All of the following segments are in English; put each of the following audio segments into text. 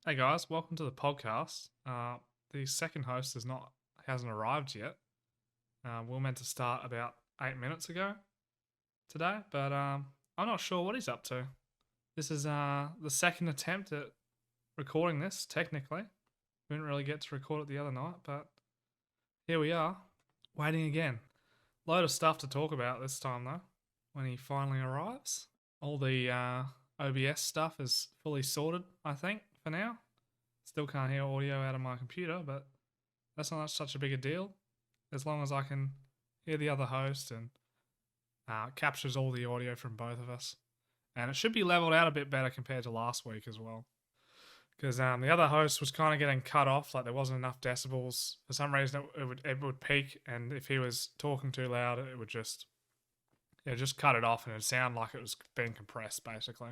Hey guys, welcome to the podcast. The second host hasn't arrived yet. We are meant to start about 8 minutes ago today, but I'm not sure what he's up to. This is the second attempt at recording this. Technically, we didn't really get to record it the other night, but here we are, waiting again. Load of stuff to talk about this time though. When he finally arrives, all the OBS stuff is fully sorted, I think, for now. Still can't hear audio out of my computer, but that's not such a big a deal. As long as I can hear the other host and captures all the audio from both of us. And it should be leveled out a bit better compared to last week as well. Because the other host was kind of getting cut off, like there wasn't enough decibels. For some reason it would peak, and if he was talking too loud, it would just cut it off and it'd sound like it was being compressed, basically.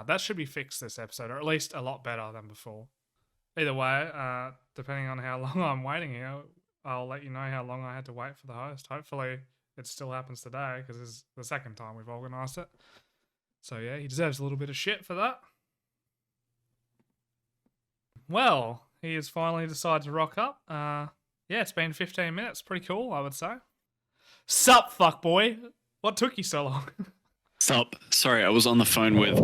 That should be fixed this episode, or at least a lot better than before. Either way, depending on how long I'm waiting here, I'll let you know how long I had to wait for the host. Hopefully it still happens today, because it's the second time we've organised it. So yeah, he deserves a little bit of shit for that. Well, he has finally decided to rock up. Yeah, it's been 15 minutes. Pretty cool, I would say. Sup, fuckboy? What took you so long? Sup? Sorry, I was on the phone with...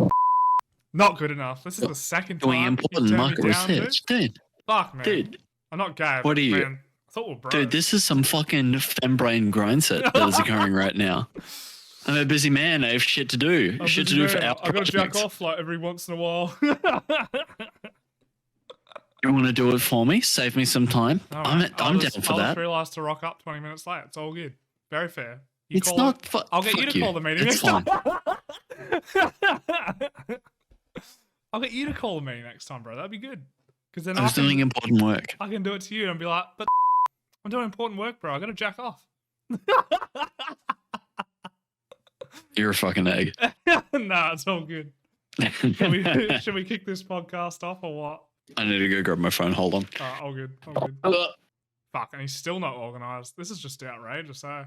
Not good enough. This is the second time doing important market research. Dude. Fuck, man. Dude. I'm not gay. What are you? Man, I thought we were bros. Dude, this is some fucking fembrain grind set that is occurring right now. I'm a busy man. I have shit to do. Shit to do for our I got to jack off like every once in a while. You want to do it for me? Save me some time? Right. I'm down for that. I just realised to rock up 20 minutes late. It's all good. Very fair. It's not... I'll get you to call the meeting it's next time. fine. I'll get you to call the meeting next time, bro. That'd be good. Because then I was doing important work. I can do it to you and be like, but I'm doing important work, bro. I got to jack off. You're a fucking egg. Nah, it's all good. Should we kick this podcast off or what? I need to go grab my phone. Hold on. All good. Fuck, and he's still not organised. This is just outrageous, eh?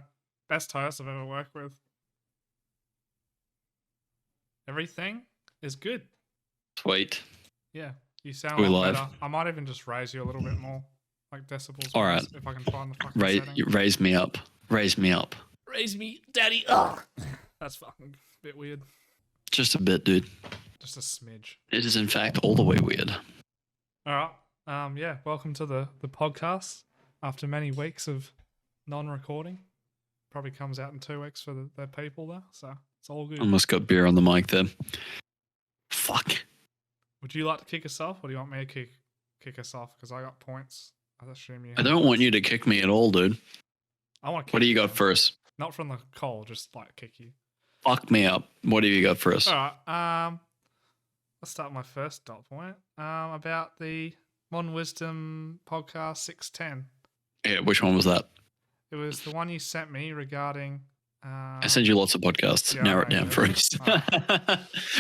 Best host I've ever worked with. Everything is good. Sweet. Yeah, you sound a lot better. I might even just raise you a little bit more, like decibels. All right. If I can find the fucking setting. Raise me up. Raise me up. Raise me, daddy. Ugh. That's fucking a bit weird. Just a bit, dude. Just a smidge. It is, in fact, all the way weird. All right. Yeah, welcome to the podcast. After many weeks of non-recording. Probably comes out in 2 weeks for the people there, so it's all good. Almost got beer on the mic there. Fuck. Would you like to kick us off, or do you want me to kick us off? Because I got points. I assume you. I don't want you to kick me at all, dude. I want to kick What do you got first? Not from the coal, just like kick you. Fuck me up. What do you got first? All right. Let's start with my first dot point. About the Modern Wisdom podcast 610. Yeah, which one was that? It was the one you sent me regarding... I sent you lots of podcasts. Yeah, Narrow it down for us.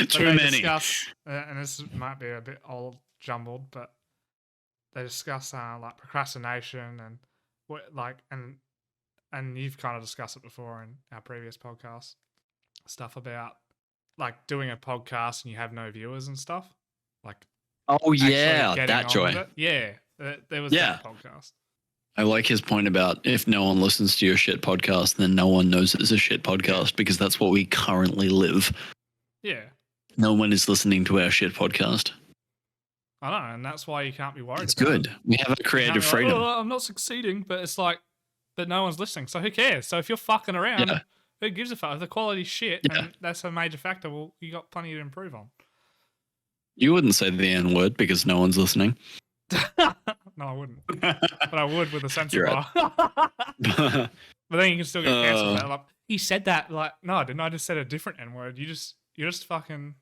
Too many. And this might be a bit old jumbled, but they discuss like procrastination and what and you've kind of discussed it before in our previous podcast. Stuff about like doing a podcast and you have no viewers and stuff. Like, oh yeah, that joy. Yeah, there was that podcast. I like his point about if no one listens to your shit podcast, then no one knows it's a shit podcast, because that's what we currently live. Yeah. No one is listening to our shit podcast. I know, and that's why you can't be worried. It's good. We have a creative freedom. Like, oh, I'm not succeeding, but it's like, but no one's listening. So who cares? So if you're fucking around, who gives a fuck? If the quality's shit, and that's a major factor, well, you got plenty to improve on. You wouldn't say the N word because no one's listening. No, I wouldn't. But I would with a censor bar. But then you can still get cancelled for that. Like, you said that. Like, no, I didn't. I just said a different N word. You're just fucking.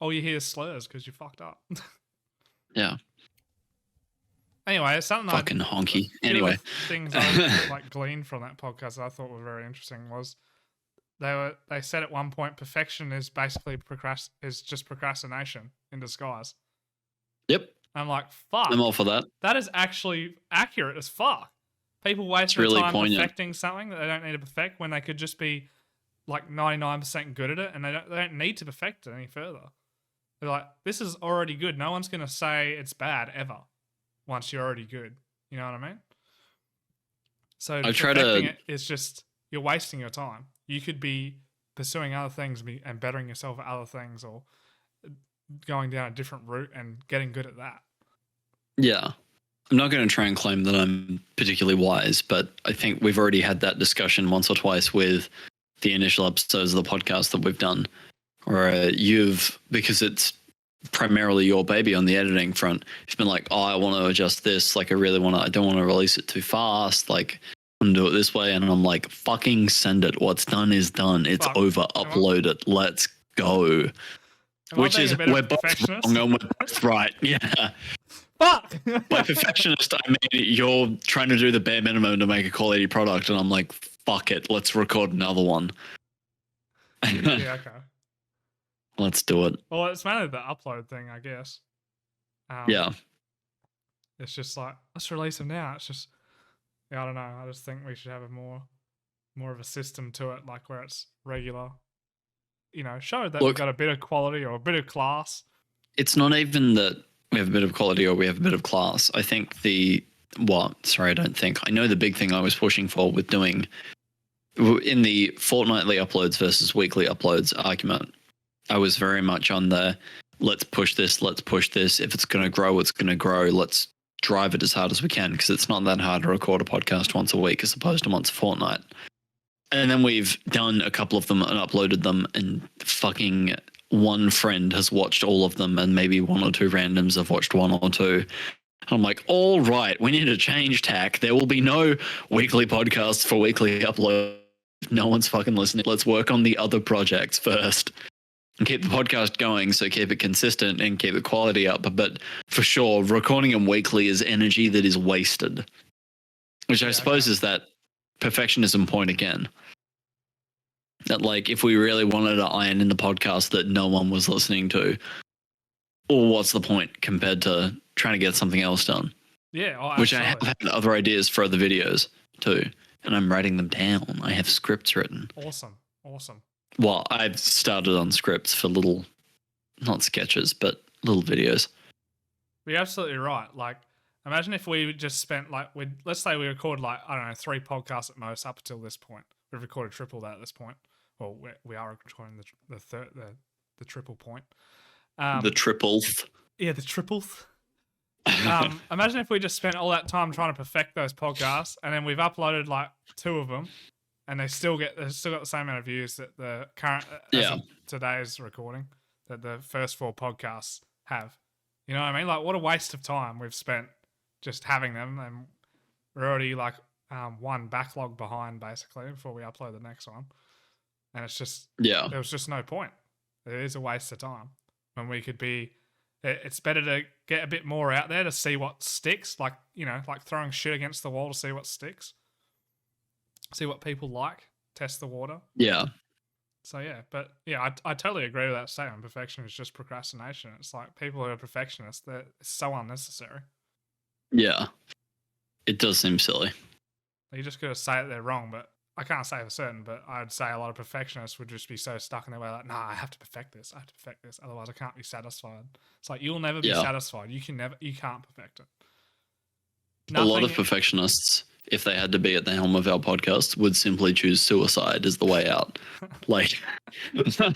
All you hear is slurs because you fucked up. Yeah. Anyway, it's something fucking honky. Anyway, things I like gleaned from that podcast that I thought were very interesting was they said at one point perfection is basically just procrastination in disguise. Yep. I'm like, fuck. I'm all for that. That is actually accurate as fuck. People waste their time perfecting something that they don't need to perfect when they could just be like 99% good at it, and they don't need to perfect it any further. They're like, this is already good. No one's going to say it's bad ever once you're already good. You know what I mean? So I try perfecting to it is just, you're wasting your time. You could be pursuing other things and bettering yourself at other things, or going down a different route and getting good at that. Yeah. I'm not going to try and claim that I'm particularly wise, but I think we've already had that discussion once or twice with the initial episodes of the podcast that we've done, where because it's primarily your baby on the editing front, you've been like, oh, I want to adjust this. Like, I don't want to release it too fast. Like, I'm going to do it this way. And I'm like, fucking send it. What's done is done. It's over. Upload it. Let's go. Which is, we're both wrong and we're both right. Yeah. Fuck! By perfectionist, I mean you're trying to do the bare minimum to make a quality product, and I'm like, fuck it, let's record another one. Yeah, okay. Let's do it. Well, it's mainly the upload thing, I guess. Yeah. It's just like, let's release them now. It's just, I don't know. I just think we should have a more of a system to it, like where it's regular. Show that we've got a bit of quality or a bit of class. It's not even that we have a bit of quality or we have a bit of class. I think I know the big thing I was pushing for with doing in the fortnightly uploads versus weekly uploads argument, I was very much on the let's push this. If it's going to grow, it's going to grow. Let's drive it as hard as we can, because it's not that hard to record a podcast once a week as opposed to once a fortnight. And then we've done a couple of them and uploaded them, and fucking one friend has watched all of them, and maybe one or two randoms have watched one or two. I'm like, all right, we need to change tack. There will be no weekly podcasts for weekly upload. No one's fucking listening. Let's work on the other projects first and keep the podcast going. So keep it consistent and keep the quality up. But for sure, recording them weekly is energy that is wasted, which I suppose is that perfectionism point again. That, like, if we really wanted to iron in the podcast that no one was listening to, or what's the point compared to trying to get something else done? Yeah, which I have had other ideas for other videos too, and I'm writing them down. I have scripts written. Awesome. Well, I've started on scripts for little, not sketches, but little videos. You're absolutely right. Like, imagine if we just spent let's say we record 3 podcasts at most up until this point. We've recorded triple that at this point. Well, we are recording the triple point. The tripleth. Yeah, the tripleth. Imagine if we just spent all that time trying to perfect those podcasts, and then we've uploaded 2 of them, and they've still got the same amount of views that the current today's recording that the first 4 podcasts have. You know what I mean? Like, what a waste of time we've spent just having them, and we're already one backlog behind basically before we upload the next one, and it's just there was just no point. It is a waste of time when we could be. It's better to get a bit more out there to see what sticks, like throwing shit against the wall to see what sticks, see what people like, test the water. Yeah. So yeah, but yeah, I totally agree with that statement. Perfection is just procrastination. It's like people who are perfectionists, they're so unnecessary. Yeah, it does seem silly. You just gotta say that they're wrong, but I can't say for certain, but I'd say a lot of perfectionists would just be so stuck in their way, like, nah, I have to perfect this, otherwise I can't be satisfied. It's like, you'll never be satisfied. You can't perfect it. A lot of perfectionists, if they had to be at the helm of our podcast, would simply choose suicide as the way out. Like, some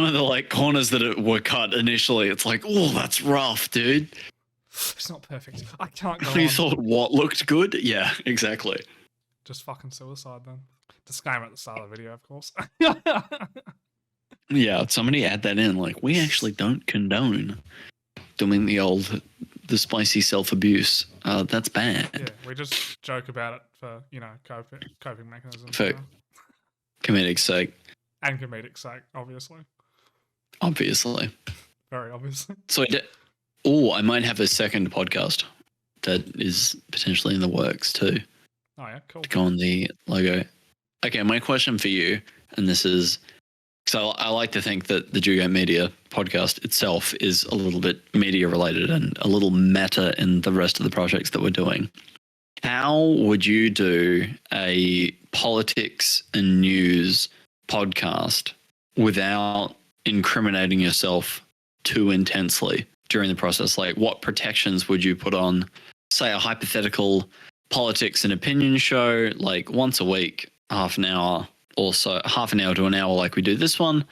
of the corners that were cut initially, it's like, oh, that's rough, dude. It's not perfect. I can't go on. You thought what looked good? Yeah, exactly. Just fucking suicide then. Disclaimer at the start of the video, of course. Yeah, somebody add that in. We actually don't condone doing the spicy self-abuse. That's bad. Yeah, we just joke about it for, coping mechanisms. For comedic sake. And comedic sake, obviously. Obviously. Very obviously. So, I might have a second podcast that is potentially in the works too. Oh yeah, cool. Go on the logo. Okay, my question for you, and this is, so I like to think that the Dugite Media podcast itself is a little bit media related and a little meta in the rest of the projects that we're doing. How would you do a politics and news podcast without incriminating yourself too intensely during the process? Like, what protections would you put on, say, a hypothetical politics and opinion show, like once a week, half an hour or so, half an hour to an hour, like we do this one,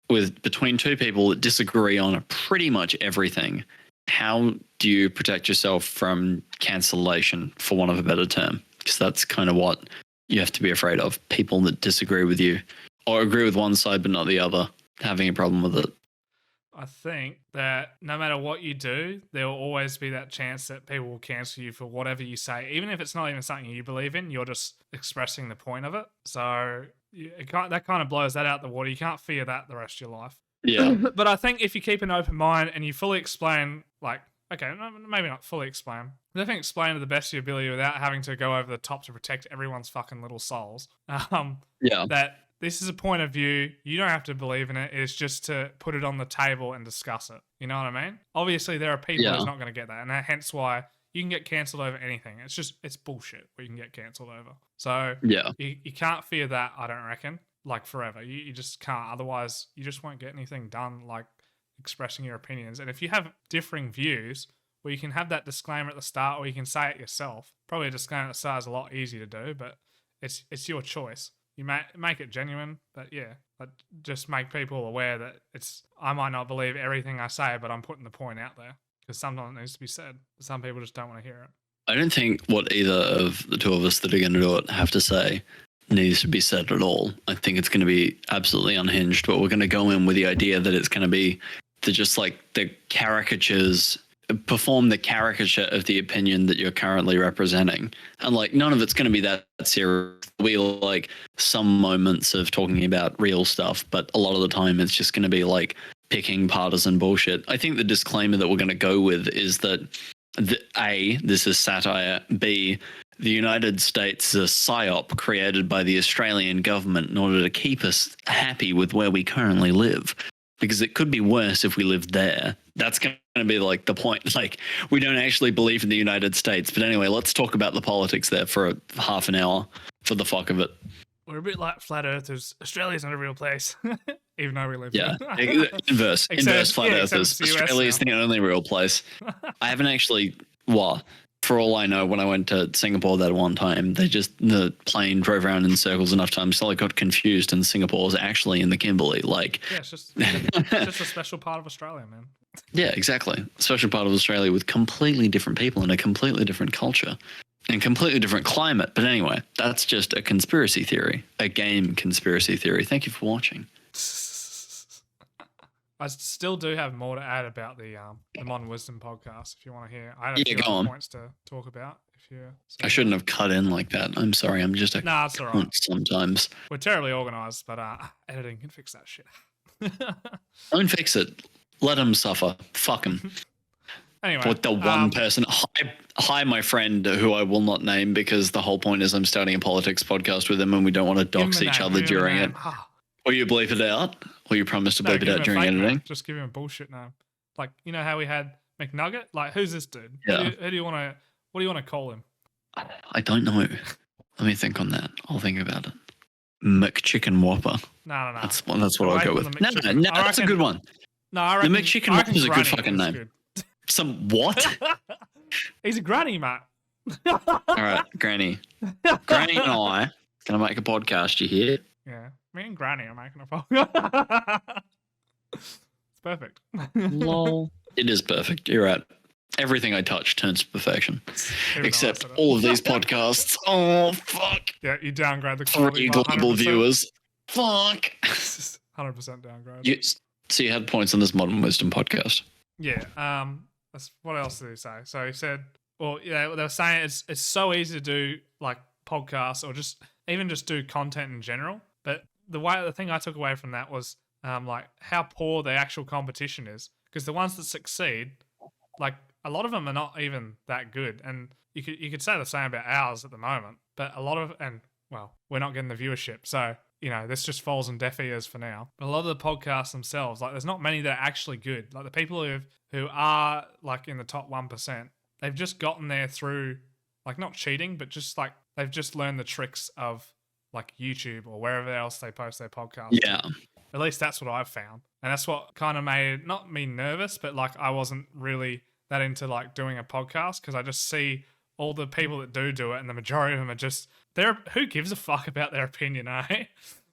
with between two people that disagree on pretty much everything? How do you protect yourself from cancellation, for want of a better term? Because that's kind of what you have to be afraid of. People that disagree with you or agree with one side but not the other, having a problem with it. I think that no matter what you do, there will always be that chance that people will cancel you for whatever you say. Even if it's not even something you believe in, you're just expressing the point of it. So that kind of blows that out the water. You can't fear that the rest of your life. Yeah. But I think if you keep an open mind and you fully explain, like, okay, maybe not fully explain, but definitely explain to the best of your ability without having to go over the top to protect everyone's fucking little souls. That this is a point of view. You don't have to believe in it. It's just to put it on the table and discuss it. You know what I mean? Obviously, there are people who's not going to get that, and hence why you can get cancelled over anything. It's bullshit what you can get cancelled over. So you can't fear that, I don't reckon, like forever. You just can't. Otherwise, you just won't get anything done, like expressing your opinions. And if you have differing views, well, you can have that disclaimer at the start, or you can say it yourself. Probably a disclaimer at the start is a lot easier to do, but it's your choice. You make it genuine, but just make people aware that I might not believe everything I say, but I'm putting the point out there because sometimes it needs to be said. Some people just don't want to hear it. I don't think what either of the two of us that are going to do it have to say needs to be said at all. I think it's going to be absolutely unhinged, but we're going to go in with the idea that it's going to be just like the caricatures, perform the caricature of the opinion that you're currently representing. And like, none of it's going to be that serious. We like some moments of talking about real stuff, but a lot of the time it's just going to be like picking partisan bullshit. I think the disclaimer that we're going to go with is that A, this is satire. B, the United States is a psyop created by the Australian government in order to keep us happy with where we currently live. Because it could be worse if we lived there. That's going to be like the point. Like, we don't actually believe in the United States. But anyway, let's talk about the politics there for half an hour for the fuck of it. We're a bit like flat earthers. Australia's not a real place, even though we live there. Inverse flat earthers. Australia is the only real place. I haven't actually, for all I know, when I went to Singapore that one time, the plane drove around in circles enough times so I got confused, and Singapore was actually in the Kimberley. Like, yeah, it's just a special part of Australia, man. Yeah, exactly. A special part of Australia with completely different people and a completely different culture and completely different climate. But anyway, that's just a conspiracy theory, a game conspiracy theory. Thank you for watching. I still do have more to add about the Modern Wisdom podcast if you want to hear. I have a few points to talk about. I shouldn't have cut in like that. I'm sorry. I'm just it's all right. Sometimes. We're terribly organised, but editing can fix that shit. Don't fix it. Let him suffer. Fuck him. Anyway. With the one person. Hi, my friend, who I will not name because the whole point is I'm starting a politics podcast with him and we don't want to dox each other during it. Will you bleep it out? Will you promise to bleep it out during editing? Name. Just give him a bullshit name. Like, you know how we had McNugget? Like, who's this dude? Yeah. What do you want to call him? I don't know. Let me think on that. I'll think about it. McChicken Whopper. No. That's what I'll go with. No, that's a good one. No, I reckon the McChicken Whopper is a good fucking name. Good. Some what? He's a granny, mate. All right, Granny. Granny and I gonna make a podcast. You hear? Yeah, me and Granny are making a podcast. It's perfect. Lol. It is perfect. You're right. Everything I touch turns to perfection, except all of these podcasts. Oh fuck! Yeah, you downgrade the quality. 3 global viewers. Fuck. 100% downgrade. So you had points on this Modern Wisdom podcast. Yeah. What else did he say? So he said, well, yeah, they were saying it's so easy to do like podcasts or just do content in general. But the thing I took away from that was like how poor the actual competition is, because the ones that succeed, like a lot of them are not even that good. And you could say the same about ours at the moment, but we're not getting the viewership, so. You know, this just falls on deaf ears for now. But a lot of the podcasts themselves, like, there's not many that are actually good. Like, the people who are, like, in the top 1%, they've just gotten there through, like, not cheating, but just, like, they've just learned the tricks of, like, YouTube or wherever else they post their podcasts. Yeah. At least that's what I've found. And that's what kind of made not me nervous, but like I wasn't really that into like doing a podcast because I just see all the people that do it and the majority of them are just who gives a fuck about their opinion, eh?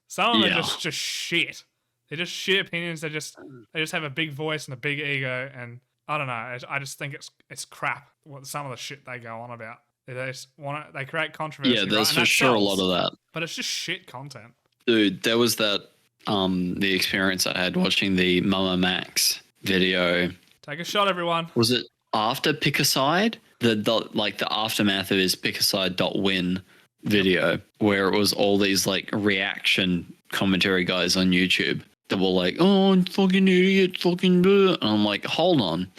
Some of them are just shit. They're just shit opinions. They just have a big voice and a big ego, and I don't know. I just think it's crap. What some of the shit they go on about. They just they create controversy. Yeah, there's right? for sure a lot of that. But it's just shit content. Dude, there was that the experience I had watching the Mama Max video. Take a shot, everyone. Was it after Pick a Side? The aftermath of his Pick a Side.win video, where it was all these like reaction commentary guys on YouTube that were like, "Oh, fucking idiot, fucking blah." And I'm like, hold on,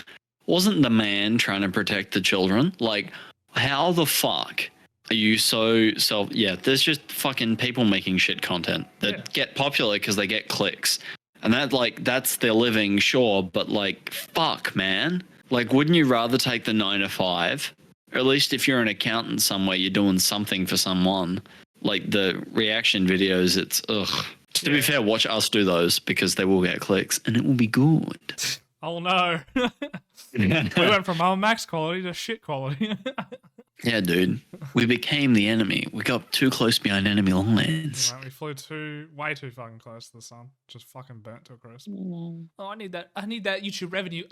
wasn't the man trying to protect the children? Like, how the fuck are you so self? Yeah, there's just fucking people making shit content that get popular because they get clicks, and that's their living, sure, but like, fuck, man. Like, wouldn't you rather take the 9 to 5? Or at least if you're an accountant somewhere, you're doing something for someone. Like the reaction videos, it's ugh. To be fair, watch us do those because they will get clicks and it will be good. Oh no. We went from max quality to shit quality. Yeah, dude. We became the enemy. We got too close behind enemy lines. Yeah, we flew way too fucking close to the sun. Just fucking burnt to a crisp. Oh, I need that YouTube revenue.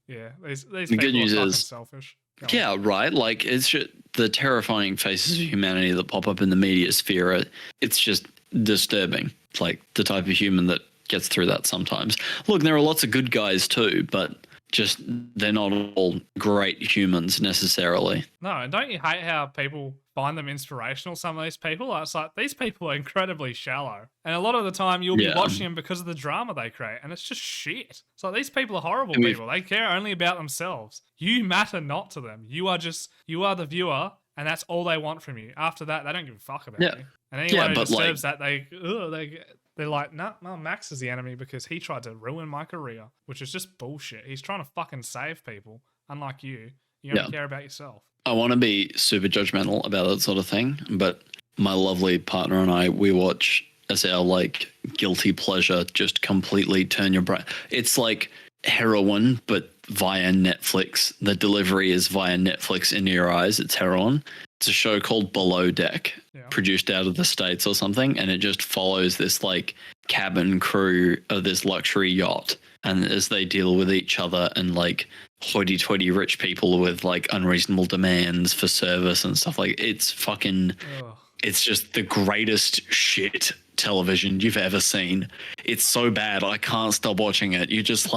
Yeah, these the people good news are fucking is selfish. Yeah, right. Like, it's just the terrifying faces of humanity that pop up in the media sphere. It's just disturbing. Like the type of human that gets through that sometimes. Look, there are lots of good guys too, but just they're not all great humans necessarily. No, and don't you hate how people find them inspirational, some of these people? It's like, these people are incredibly shallow. And a lot of the time you'll be watching them because of the drama they create. And it's just shit. It's like, these people are horrible people. They care only about themselves. You matter not to them. You are the viewer, and that's all they want from you. After that, they don't give a fuck about you. And anyone who disturbs that, they're like, nah, Max is the enemy because he tried to ruin my career, which is just bullshit. He's trying to fucking save people, unlike you. You only care about yourself. I want to be super judgmental about that sort of thing, but my lovely partner and I, we watch as our like guilty pleasure, just completely turn your brain. It's like heroin, but via Netflix. The delivery is via Netflix into your eyes. It's heroin. It's a show called Below Deck, produced out of the States or something, and it just follows this like cabin crew of this luxury yacht, and as they deal with each other and like hoity-toity rich people with like unreasonable demands for service and stuff, like it's fucking it's just the greatest shit television you've ever seen. It's so bad I can't stop watching it. You're just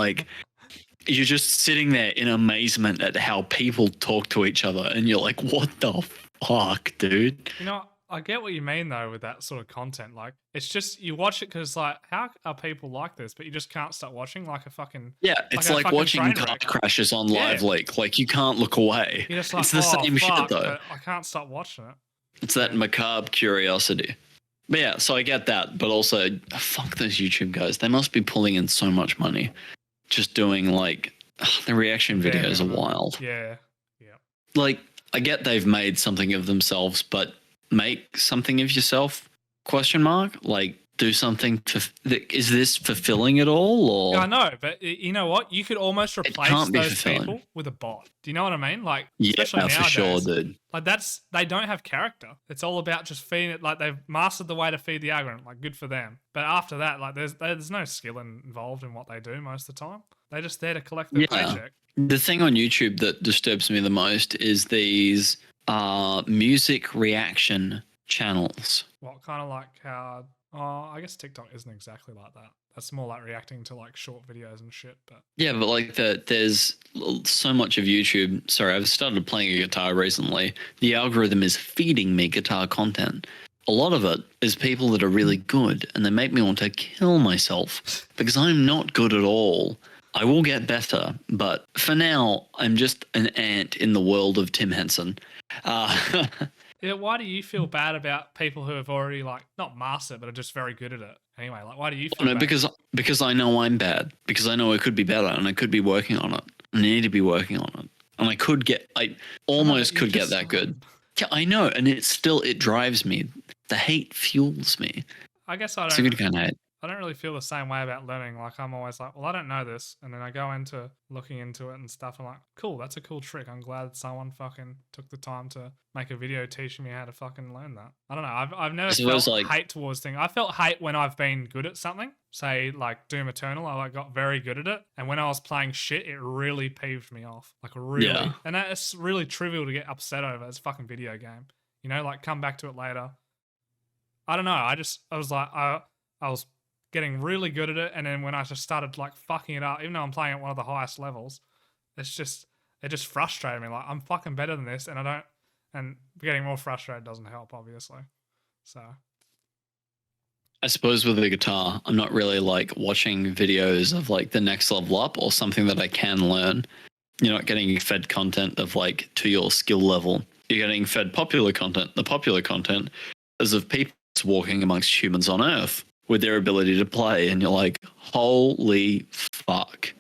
sitting there in amazement at how people talk to each other, and you're like, what the fuck, dude? You know, I get what you mean though with that sort of content. Like, it's just you watch it because like, how are people like this? But you just can't stop watching like a fucking it's like watching car crashes on Live Leak. Like, you can't look away. You're just like, it's the same shit though. But I can't stop watching it. It's that macabre curiosity. But yeah, so I get that, but also fuck those YouTube guys. They must be pulling in so much money just doing like the reaction videos are wild. Yeah. Like, I get they've made something of themselves, but make something of yourself? ? Like, do something. Is this fulfilling at all? Or I know, but you know what? You could almost replace those people with a bot. Do you know what I mean? Like, especially nowadays, for sure, dude. Like, they don't have character. It's all about just feeding it. Like, they've mastered the way to feed the algorithm. Like, good for them. But after that, like, there's no skill involved in what they do most of the time. They're just there to collect their paycheck. The thing on YouTube that disturbs me the most is these music reaction channels. What, kind of like how? I guess TikTok isn't exactly like that. That's more like reacting to like short videos and shit. But yeah, but like there's so much of YouTube. Sorry, I've started playing a guitar recently. The algorithm is feeding me guitar content. A lot of it is people that are really good, and they make me want to kill myself because I'm not good at all. I will get better, but for now, I'm just an ant in the world of Tim Henson. Yeah, why do you feel bad about people who have already like not mastered but are just very good at it? Anyway, like, why do you feel bad? Because I know I'm bad. Because I know I could be better, and I could be working on it. I need to be working on it, and I almost could get that good. Yeah, I know, and it drives me. The hate fuels me. I guess I It's a don't. good kind of hate. I don't really feel the same way about learning. Like I'm always like, well, I don't know this, and then I go into looking into it and stuff. I'm like, cool, that's a cool trick. I'm glad someone fucking took the time to make a video teaching me how to fucking learn that. I don't know. I've never I suppose, felt like, hate towards things. I felt hate when I've been good at something. Say like Doom Eternal, I like got very good at it, and when I was playing shit, it really peeved me off. Like really, Yeah. and it's really trivial to get upset over. It's a fucking video game. You know, like come back to it later. I don't know. I was like, I was getting really good at it, and then when I just started like fucking it up, even though I'm playing at one of the highest levels, it just frustrated me. Like I'm fucking better than this, and I don't, and getting more frustrated doesn't help, obviously. So I suppose with the guitar, I'm not really like watching videos of like the next level up or something that I can learn. You're not getting fed content of like to your skill level. You're getting fed popular content. The popular content is of people walking amongst humans on Earth with their ability to play, and you're like, holy fuck.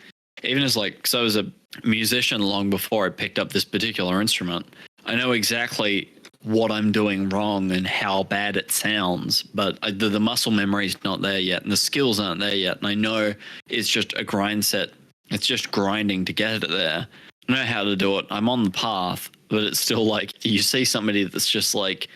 Even as like, so as a musician long before I picked up this particular instrument, I know exactly what I'm doing wrong and how bad it sounds, but the muscle memory's not there yet, and the skills aren't there yet, and I know it's just a grind set. It's just grinding to get it there. I know how to do it. I'm on the path, but it's still like you see somebody that's just like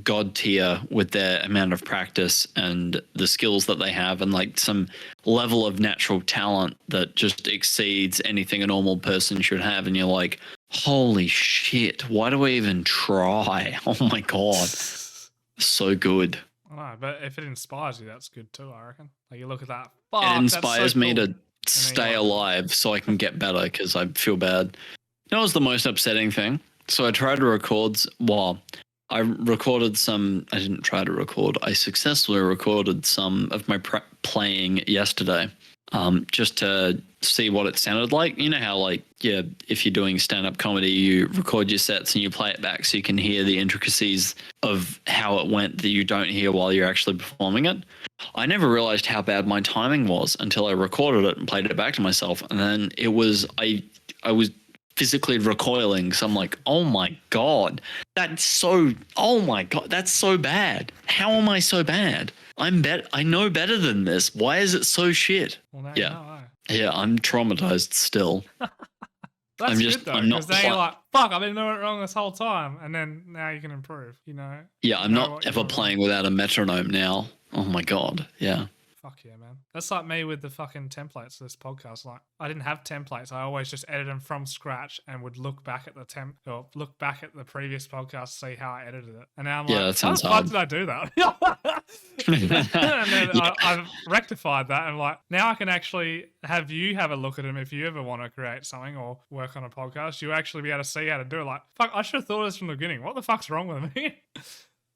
god tier with their amount of practice and the skills that they have, and like some level of natural talent that just exceeds anything a normal person should have, and you're like, holy shit, why do I even try? Oh my god, so good. I don't know, but if it inspires you, that's good too. I reckon. Like you look at that, It inspires me to cool. stay alive so I can get better, because I feel bad. You know what's the most upsetting thing? So I tried to record, well, I recorded some, I didn't try to record, I successfully recorded some of my playing yesterday, just to see what it sounded like. You know how, like, yeah, if you're doing stand-up comedy, you record your sets and you play it back so you can hear the intricacies of how it went that you don't hear while you're actually performing it. I never realized how bad my timing was until I recorded it and played it back to myself, and then it was, I was physically recoiling. So I'm like, oh my god, that's so bad. How am I so bad? I know better than this. Why is it so shit? Well, now yeah. you know, Yeah, I'm traumatized still. That's good though, because then you're like, fuck, I've been doing it wrong this whole time, and then now you can improve, you know? Yeah, I'm not ever playing without a metronome now. Oh my god, yeah. Fuck yeah, man. That's like me with the fucking templates for this podcast. Like, I didn't have templates. I always just edited them from scratch and would look back at look back at the previous podcast to see how I edited it. And now I'm like, how the fuck did I do that? And then I've rectified that, and like, now I can actually have you have a look at them if you ever want to create something or work on a podcast. You actually be able to see how to do it. Like, fuck, I should have thought of this from the beginning. What the fuck's wrong with me?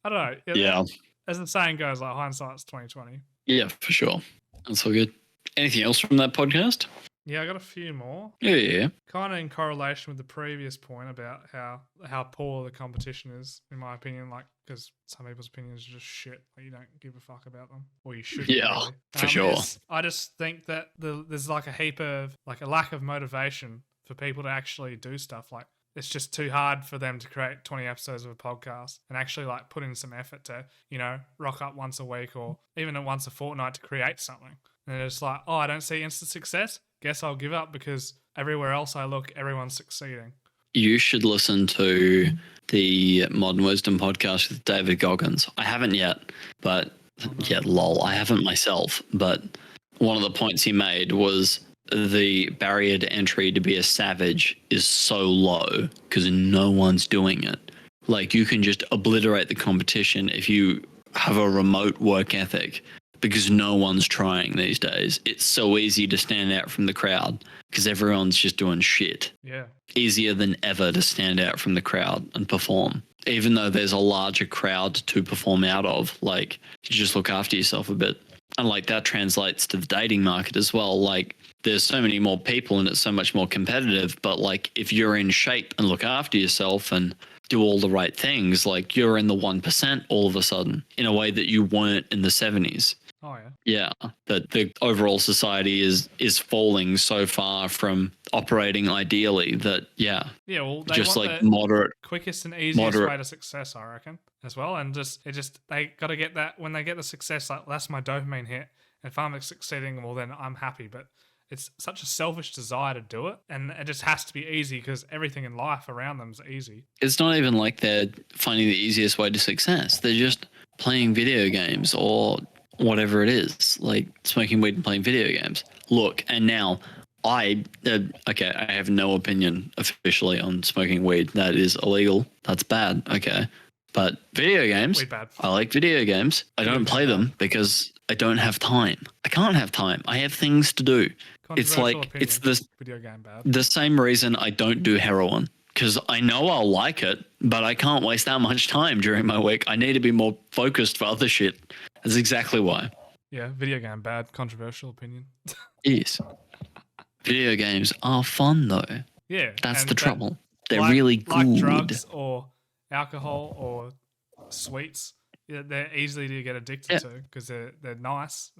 I don't know. Yeah. As the saying goes, like, hindsight's 20/20. Yeah, for sure. That's all good. Anything else from that podcast? Yeah, I got a few more. Yeah. Kind of in correlation with the previous point about how poor the competition is, in my opinion. Like, because some people's opinions are just shit. Like, you don't give a fuck about them, or you should. Yeah, really. for sure. I just think that there's like a heap of like a lack of motivation for people to actually do stuff. Like, it's just too hard for them to create 20 episodes of a podcast and actually like put in some effort to, you know, rock up once a week or even once a fortnight to create something. And it's like, oh, I don't see instant success. Guess I'll give up because everywhere else I look, everyone's succeeding. You should listen to the Modern Wisdom podcast with David Goggins. I haven't yet, but I haven't myself. But one of the points he made was the barrier to entry to be a savage is so low because no one's doing it. Like, you can just obliterate the competition if you have a remote work ethic, because no one's trying these days. It's so easy to stand out from the crowd because everyone's just doing shit. Yeah. Easier than ever to stand out from the crowd and perform. Even though there's a larger crowd to perform out of, like, you just look after yourself a bit. And like, that translates to the dating market as well. Like, there's so many more people and it's so much more competitive. But like, if you're in shape and look after yourself and do all the right things, like, you're in the 1% all of a sudden in a way that you weren't in the 70s. Oh yeah. Yeah, that the overall society is falling so far from operating ideally that Yeah, well, they just want like the moderate quickest and easiest moderate way to success, I reckon, as well. And they got to get that when they get the success, like that's my dopamine hit. And if I'm succeeding, well, then I'm happy. But it's such a selfish desire to do it, and it just has to be easy because everything in life around them is easy. it's not even like they're finding the easiest way to success. They're just playing video games or whatever it is, like smoking weed and playing video games. Look, and now I have no opinion officially on smoking weed. That is illegal. That's bad. Okay. But video games, Weed bad. I like video games. I don't play them because I don't have time. I can't have time. I have things to do. It's Controversial like opinion. it's the Video game bad. the same reason I don't do heroin, because I know I'll like it, but I can't waste that much time during my week. I need to be more focused for other shit. That's exactly why. Yeah, video game bad. Controversial opinion. Yes. Video games are fun though. Yeah, That's and the trouble. They're like, really good. Like drugs or alcohol or sweets. Yeah, they're easy to get addicted to because they're nice.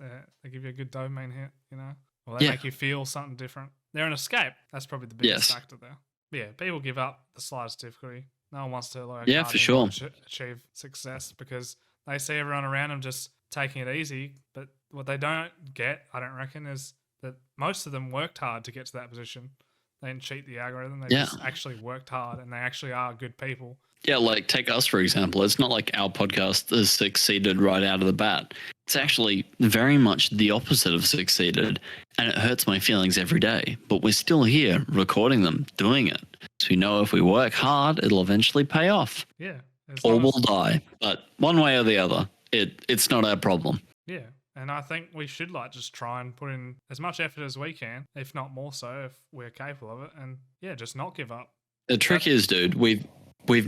They give you a good dopamine hit, you know. Or they make you feel something different. They're an escape. That's probably the biggest factor there. But yeah, people give up the slightest difficulty. No one wants to for sure achieve success because they see everyone around them just taking it easy. But what they don't get, I don't reckon, is that most of them worked hard to get to that position. They didn't cheat the algorithm. They just actually worked hard, and they actually are good people. Yeah, like take us for example. It's not like our podcast has succeeded right out of the bat. It's actually very much the opposite of succeeded, and it hurts my feelings every day. But we're still here recording them, doing it. So we know if we work hard, it'll eventually pay off. Yeah. Or we'll die. But one way or the other, it's not our problem. Yeah. And I think we should just try and put in as much effort as we can, if not more so, if we're capable of it. And yeah, just not give up. The trick is, dude, we've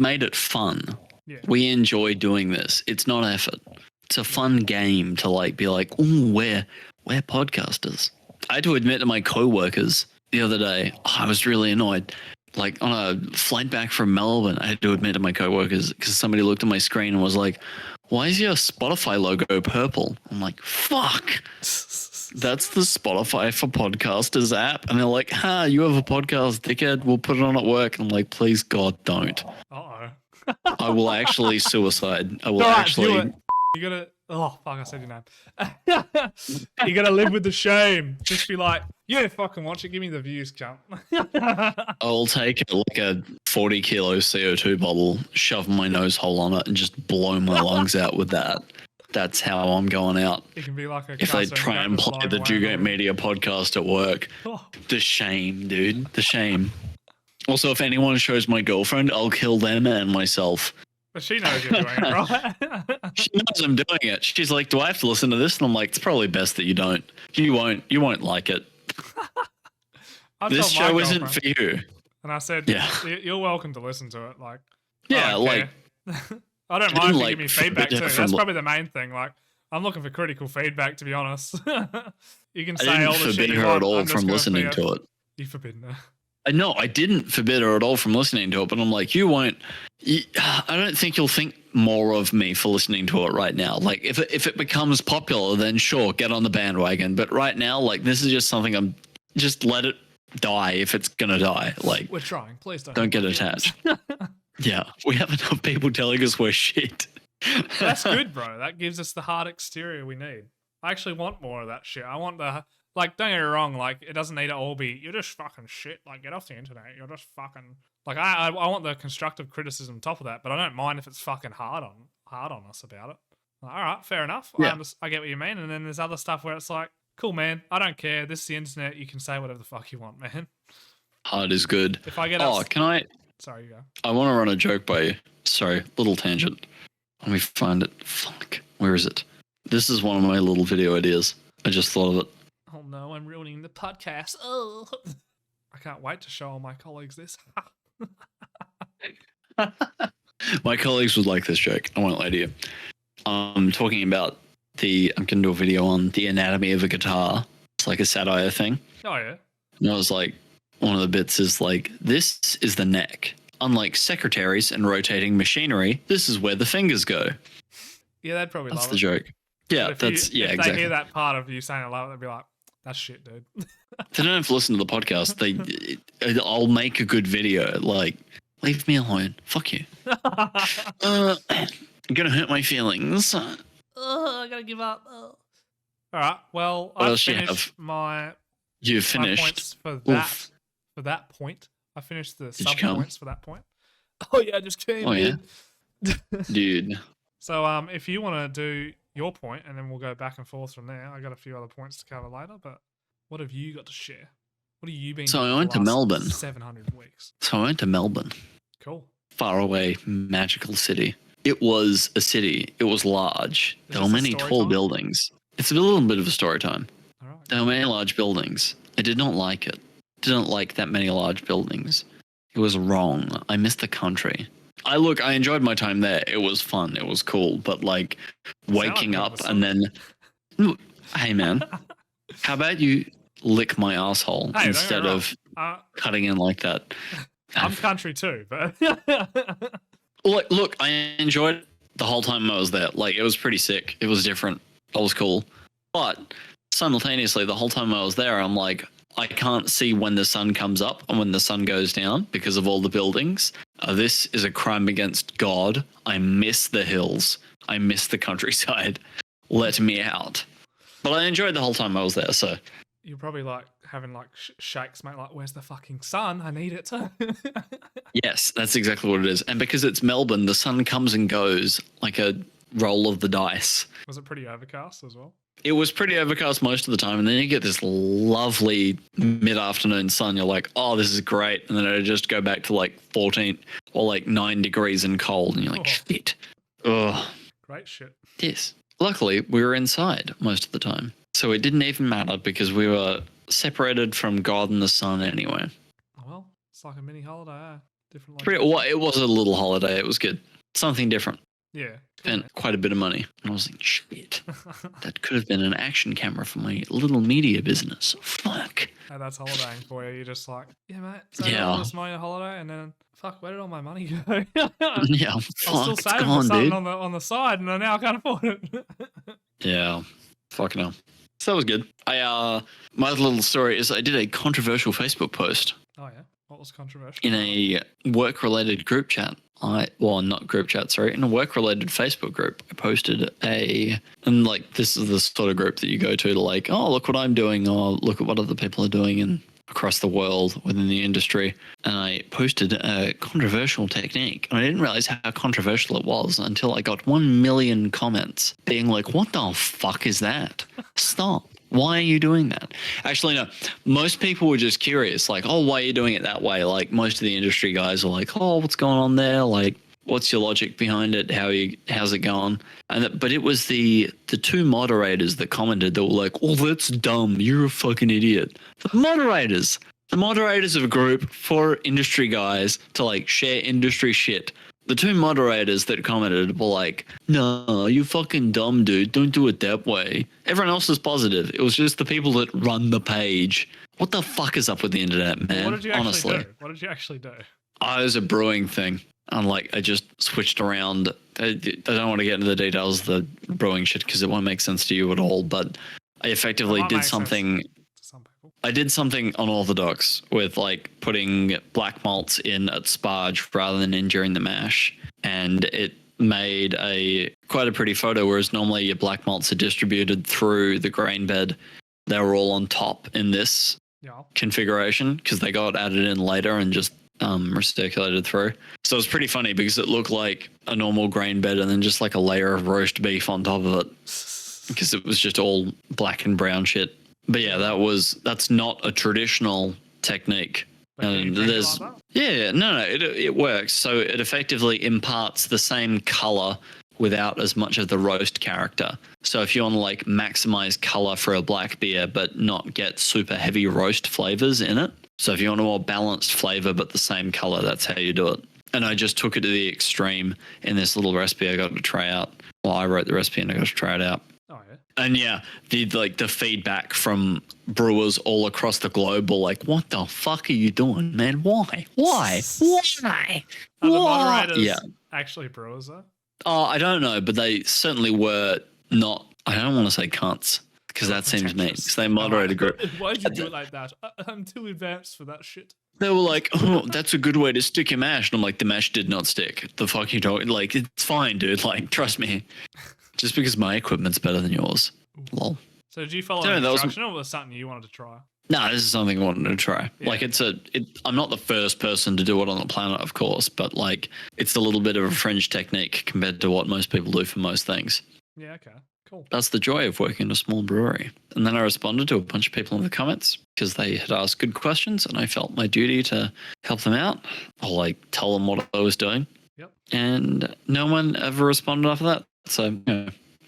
made it fun. Yeah. We enjoy doing this. It's not effort. It's a fun game to be like, ooh, we're podcasters. I had to admit to my co-workers the other day, I was really annoyed. Like on a flight back from Melbourne, I had to admit to my co-workers because somebody looked at my screen and was like, why is your Spotify logo purple? I'm like, fuck. That's the Spotify for Podcasters app. And they're like, you have a podcast, dickhead. We'll put it on at work. And I'm like, please, God, don't. Uh-oh. I will actually suicide. I will Do actually. it. You gotta. Oh, fuck, I said your name. You gotta live with the shame. Just be like, yeah, fucking watch it. Give me the views, cunt. I'll take a 40 kilo CO2 bottle, shove my nose hole on it, and just blow my lungs out with that. That's how I'm going out. It can be like if they try and play the Dugite Media podcast at work. Oh. The shame, dude. The shame. Also, if anyone shows my girlfriend, I'll kill them and myself. But she knows you're doing it, right? She knows I'm doing it. She's like, do I have to listen to this? And I'm like, it's probably best that you don't. You won't like it. This show isn't for you. And I said, you're welcome to listen to it. Like, yeah, I don't mind if you give me feedback too. That's probably the main thing. Like, I'm looking for critical feedback, to be honest. You can say all the shit you want. I didn't forbid her at all from listening to it. You forbidden her. No, I didn't forbid her at all from listening to it, but I'm like, I don't think you'll think more of me for listening to it right now. Like, if it becomes popular, then sure, get on the bandwagon. But right now, this is just something just let it die if it's going to die. Like, we're trying. Please don't get attached. Yeah, we have enough people telling us we're shit. That's good, bro. That gives us the hard exterior we need. I actually want more of that shit. I want the... Like, don't get me wrong, it doesn't need to all be, you're just fucking shit, get off the internet, you're just fucking... I want the constructive criticism on top of that, but I don't mind if it's fucking hard on us about it. Alright, fair enough, yeah. I get what you mean, and then there's other stuff where it's like, cool, man, I don't care, this is the internet, you can say whatever the fuck you want, man. Hard is good. If I get can I... Sorry, you go. I want to run a joke by you. Sorry, little tangent. Let me find it. Fuck, where is it? This is one of my little video ideas. I just thought of it. Oh no, I'm ruining the podcast. Oh, I can't wait to show all my colleagues this. My colleagues would like this joke. I won't lie to you. I'm talking about I'm going to do a video on the anatomy of a guitar. It's like a satire thing. Oh, yeah. And I was like, one of the bits is this is the neck. Unlike secretaries and rotating machinery, this is where the fingers go. Yeah, they'd probably love it. That's the joke. Yeah, But if they exactly. hear that part of you saying I love it, they'll be like, "That's shit, dude." They don't have to listen to the podcast. I'll make a good video. Like, leave me alone. Fuck you. You're gonna hurt my feelings. I gotta give up. All right. Well, What I else you finished have? my You my finished. points for Oof. that point. I finished the Did you sub come? points for that point. Oh yeah, I just came, Oh yeah, dude. dude. So if you want to do your point, and then we'll go back and forth from there. I got a few other points to cover later, but what have you got to share? What have you been? So doing I for went the to last Melbourne. 700 weeks. So I went to Melbourne. Cool. Far away, magical city. It was a city. It was large. Is There were this a many story tall time? buildings. It's a little bit of a story time. All right. There were many large buildings. I did not like it. Didn't like that many large buildings. It was wrong. I missed the country. I enjoyed my time there. It was fun. It was cool. But like waking like up Melbourne. and then, hey man, how about you lick my asshole Hey, don't get instead me wrong. of cutting in like that? I'm country too, but Look, I enjoyed it the whole time I was there. Like, it was pretty sick. It was different. It was cool. But simultaneously, the whole time I was there, I'm like, I can't see when the sun comes up and when the sun goes down because of all the buildings. This is a crime against God. I miss the hills. I miss the countryside. Let me out. But I enjoyed the whole time I was there, so. you're probably like having like shakes, mate. Like, where's the fucking sun? I need it. Yes, that's exactly what it is. And because it's Melbourne, the sun comes and goes like a roll of the dice. Was it pretty overcast as well? It was pretty overcast most of the time, and then you get this lovely mid-afternoon sun. You're like, oh, this is great. And then it'll just go back to like 14 or like 9 degrees and cold, and you're like, shit. Ugh. Great shit. Yes. Luckily, we were inside most of the time. So it didn't even matter because we were separated from God and the sun anyway. Well, it's like a mini holiday, eh? Different. It was a little holiday. It was good. Something different. Yeah. Spent quite a bit of money. And I was like, shit. That could have been an action camera for my little media business. Fuck. Hey, that's holidaying for you. You're just like, yeah, mate. So Yeah. I'll just my holiday, and then fuck, where did all my money go? Yeah, I'm fuck, still it's saving gone, for something dude. on the side, and now I can't afford it. Yeah, fucking hell. So that was good. My little story is I did a controversial Facebook post Oh yeah, what was controversial? in a work-related group chat. Not group chat, sorry, in a work-related Facebook group. I posted and like this is the sort of group that you go to like, oh, look what I'm doing, or look at what other people are doing and across the world within the industry. And I posted a controversial technique. And I didn't realize how controversial it was until I got 1 million comments being like, what the fuck is that? Stop. Why are you doing that? Actually, no. Most people were just curious, like, oh, why are you doing it that way? Like, most of the industry guys are like, oh, what's going on there? Like, what's your logic behind it? How's it going? But it was the two moderators that commented that were like, oh, that's dumb. You're a fucking idiot. The moderators of a group for industry guys to like share industry shit. The two moderators that commented were like, no, you fucking dumb, dude. Don't do it that way. Everyone else was positive. It was just the people that run the page. What the fuck is up with the internet, man? What did you actually Honestly. do? What did you actually do? It was a brewing thing. And like, I just switched around. I don't want to get into the details of the brewing shit because it won't make sense to you at all. But I effectively did something. To some people. I did something unorthodox with like putting black malts in at sparge rather than in during the mash. And it made quite a pretty photo, whereas normally your black malts are distributed through the grain bed. They were all on top in this configuration because they got added in later and just recirculated through. So it was pretty funny because it looked like a normal grain bed and then just like a layer of roast beef on top of it because it was just all black and brown shit. But yeah, that's not a traditional technique. And it works. So it effectively imparts the same color without as much of the roast character. So if you want to like maximize color for a black beer but not get super heavy roast flavors in it. So if you want a more balanced flavor but the same color, that's how you do it. And I just took it to the extreme in this little recipe I got to try out. Well, I wrote the recipe and I got to try it out. Oh yeah. And yeah, the feedback from brewers all across the globe were like, what the fuck are you doing, man? Why? Are the moderators actually brewers though? Oh, I don't know, but they certainly were not I don't want to say cunts because that seems mean. Because they moderate a group. Why'd you do it like that? I'm too advanced for that shit. They were like, "Oh, that's a good way to stick your mash," and I'm like, "The mash did not stick. The fuck you don't like? It's fine, dude. Like, trust me. Just because my equipment's better than yours." Lol. So did you follow an instruction, or was it something you wanted to try? No, this is something I wanted to try. Yeah. Like, I'm not the first person to do it on the planet, of course, but like, it's a little bit of a fringe technique compared to what most people do for most things. Yeah, okay, cool. That's the joy of working in a small brewery. And then I responded to a bunch of people in the comments because they had asked good questions, and I felt my duty to help them out or like tell them what I was doing. Yep. And no one ever responded after that. So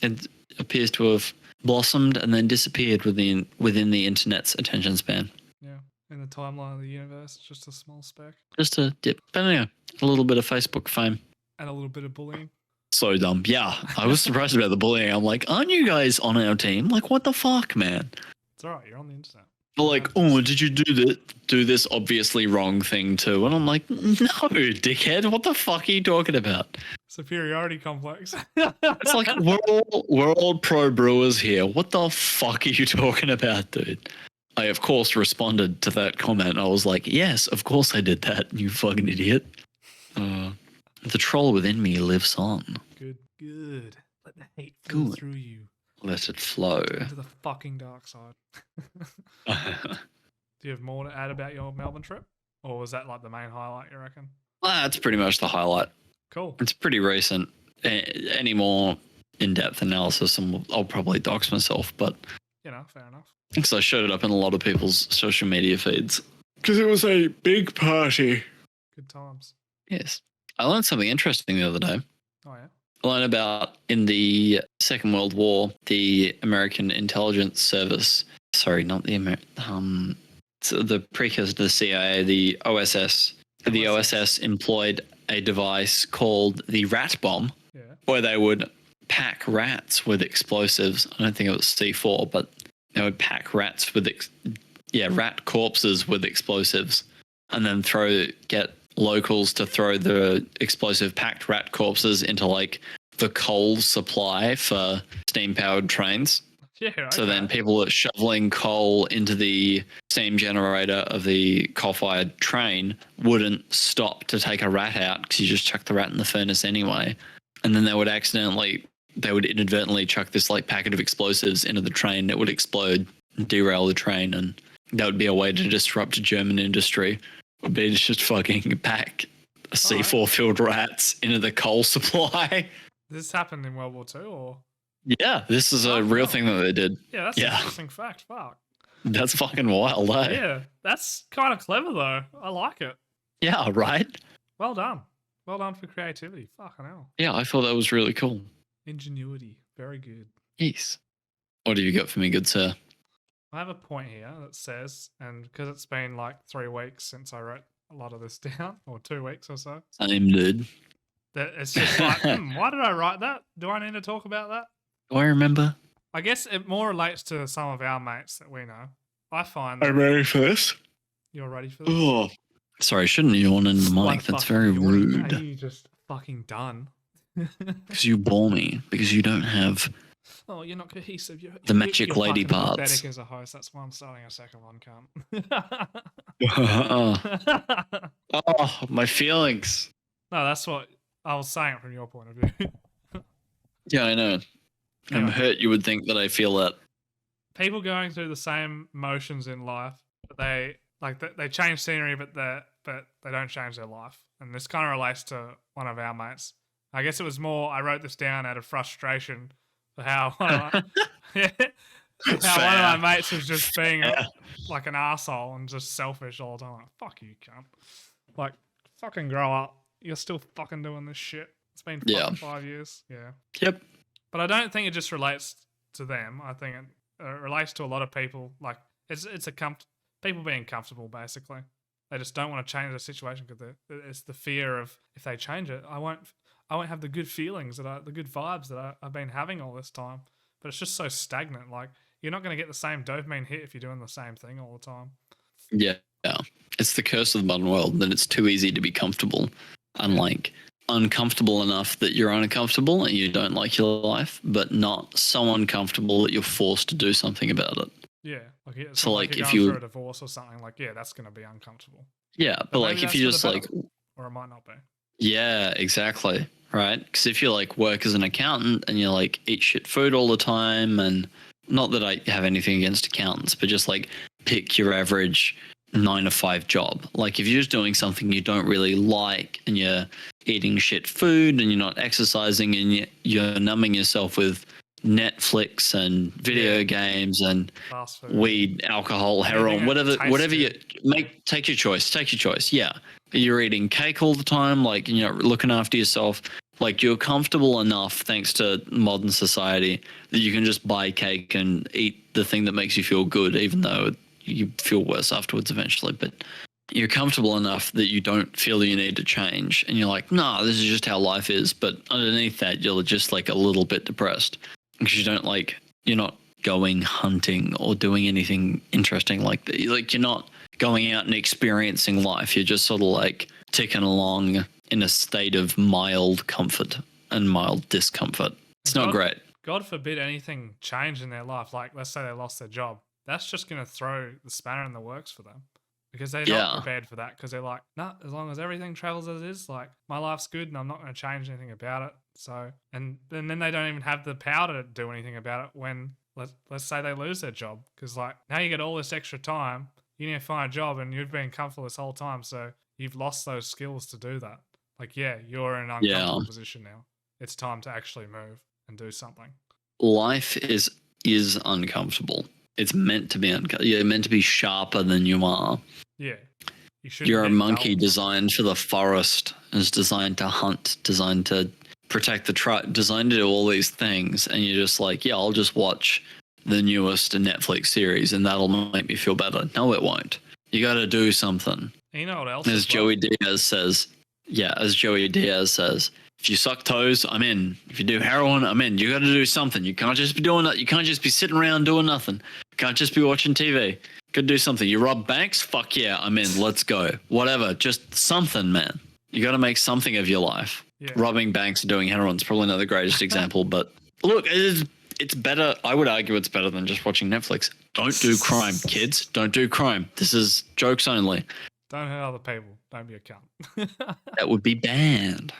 it appears to have blossomed and then disappeared within the internet's attention span. Yeah, in the timeline of the universe, it's just a small speck. Just a dip. But anyway, a little bit of Facebook fame. And a little bit of bullying. So dumb. Yeah, I was surprised about the bullying. I'm like, aren't you guys on our team? Like, what the fuck, man? It's alright, you're on the internet. But like, oh, did you do this obviously wrong thing too? And I'm like, no, dickhead. What the fuck are you talking about? Superiority complex. It's like we're all pro brewers here. What the fuck are you talking about, dude? I of course responded to that comment. I was like, yes, of course I did that. You fucking idiot. The troll within me lives on. Good. Let the hate flow through you. Let it flow. Into the fucking dark side. Do you have more to add about your Melbourne trip? Or was that like the main highlight, you reckon? That's pretty much the highlight. Cool. It's pretty recent. Any more in-depth analysis, and I'll probably dox myself, but... You know, fair enough. Because I showed it up in a lot of people's social media feeds. Because it was a big party. Good times. Yes. I learned something interesting the other day. Oh, yeah? I learned about in the Second World War, the American Intelligence Service, sorry, not the so the precursor to the CIA, the OSS. The OSS employed a device called the rat bomb, where they would pack rats with explosives. I don't think it was C4, but they would pack rats with, rat corpses with explosives, and then get locals to throw the explosive packed rat corpses into like the coal supply for steam powered trains. Yeah, okay. So then people are shoveling coal into the steam generator of the coal-fired train wouldn't stop to take a rat out because you just chuck the rat in the furnace anyway. And then they would inadvertently chuck this like packet of explosives into the train that would explode and derail the train. And that would be a way to disrupt German industry. Would be to just fucking pack C4 filled rats into the coal supply. This happened in World War II, or? Yeah, this is a real thing that they did. Yeah, that's an interesting fact. Fuck. That's fucking wild, eh? Yeah, that's kind of clever though. I like it. Yeah, right? Well done. Well done for creativity. Fucking hell. Yeah, I thought that was really cool. Ingenuity. Very good. Yes. What have you got for me, good sir? I have a point here that says, and because it's been like 3 weeks since I wrote a lot of this down, or 2 weeks or so. Same, dude. That it's just like, why did I write that? Do I need to talk about that? Do I remember? I guess it more relates to some of our mates that we know. I find that... I'm ready for this. You're ready for this? Oh. Sorry, shouldn't yawn in the mic. That's very rude. Are you just fucking done? Because you bore me. Because you don't have... Oh, you're not cohesive. The magic lady parts. Pathetic as a host. That's why I'm starting a second one, Oh, my feelings. No, that's what I was saying from your point of view. Yeah, I know. I'm hurt you would think that I feel that. People going through the same motions in life, but they change scenery, but they don't change their life. And this kind of relates to one of our mates. I guess it was more, I wrote this down out of frustration for how one of my mates was just being like an arsehole and just selfish all the time. Like, fuck you, cunt. Like, fucking grow up. You're still fucking doing this shit. It's been fucking 5 years. Yeah. Yep. But I don't think it just relates to them. I think it relates to a lot of people. Like, it's people being comfortable, basically. They just don't want to change the situation because it's the fear of, if they change it, I won't have the good feelings the good vibes that I've been having all this time. But it's just so stagnant. Like, you're not going to get the same dopamine hit if you're doing the same thing all the time. Yeah. It's the curse of the modern world that it's too easy to be comfortable and like uncomfortable enough that you're uncomfortable and you don't like your life, but not so uncomfortable that you're forced to do something about it. Yeah, like it's So, not like, you're if going you, through a divorce or something, like, yeah, that's going to be uncomfortable. yeah, but maybe like, if that's you for the just better, like, or it might not be. yeah, exactly. Right. Because if you like work as an accountant and you like eat shit food all the time, and not that I have anything against accountants, but just like pick your average 9 to 5 job. Like if you're just doing something you don't really like and you're eating shit food and you're not exercising and you're numbing yourself with Netflix and video games and Fast food. weed, alcohol, Anything heroin, that whatever you tastes make, take your choice. Yeah. You're eating cake all the time, like, you know, looking after yourself. Like you're comfortable enough, thanks to modern society, that you can just buy cake and eat the thing that makes you feel good, even though you feel worse afterwards eventually. But you're comfortable enough that you don't feel you need to change. And you're like, no, this is just how life is. But underneath that, you're just like a little bit depressed because you don't like, you're not going hunting or doing anything interesting like that. Like you're not going out and experiencing life. You're just sort of like ticking along in a state of mild comfort and mild discomfort. It's not great. God forbid anything change in their life. Like, let's say they lost their job. That's just going to throw the spanner in the works for them because they're not prepared for that. Because they're like, nah, as long as everything travels as it is, like my life's good and I'm not going to change anything about it. So, and then they don't even have the power to do anything about it when let's say they lose their job. Because like now you get all this extra time, you need to find a job and you've been comfortable this whole time. So you've lost those skills to do that. Like, yeah, you're in an uncomfortable position now. It's time to actually move and do something. Life is uncomfortable. It's meant to be uncomfortable. You're meant to be sharper than you are. Yeah. You're a monkey designed for the forest. It's designed to hunt, designed to protect the tribe, designed to do all these things. And you're just like, yeah, I'll just watch the newest Netflix series and that'll make me feel better. No, it won't. You got to do something. And you know what else? As Joey Diaz says, if you suck toes, I'm in. If you do heroin, I'm in. You got to do something. You can't just be doing that. You can't just be sitting around doing nothing. You can't just be watching TV. Got to do something. You rob banks? Fuck yeah, I'm in. Let's go. Whatever. Just something, man. You got to make something of your life. Yeah. Robbing banks and doing heroin is probably not the greatest example, but look, it's better. I would argue it's better than just watching Netflix. Don't do crime, kids. Don't do crime. This is jokes only. Don't hurt other people. Don't be a cunt. That would be banned.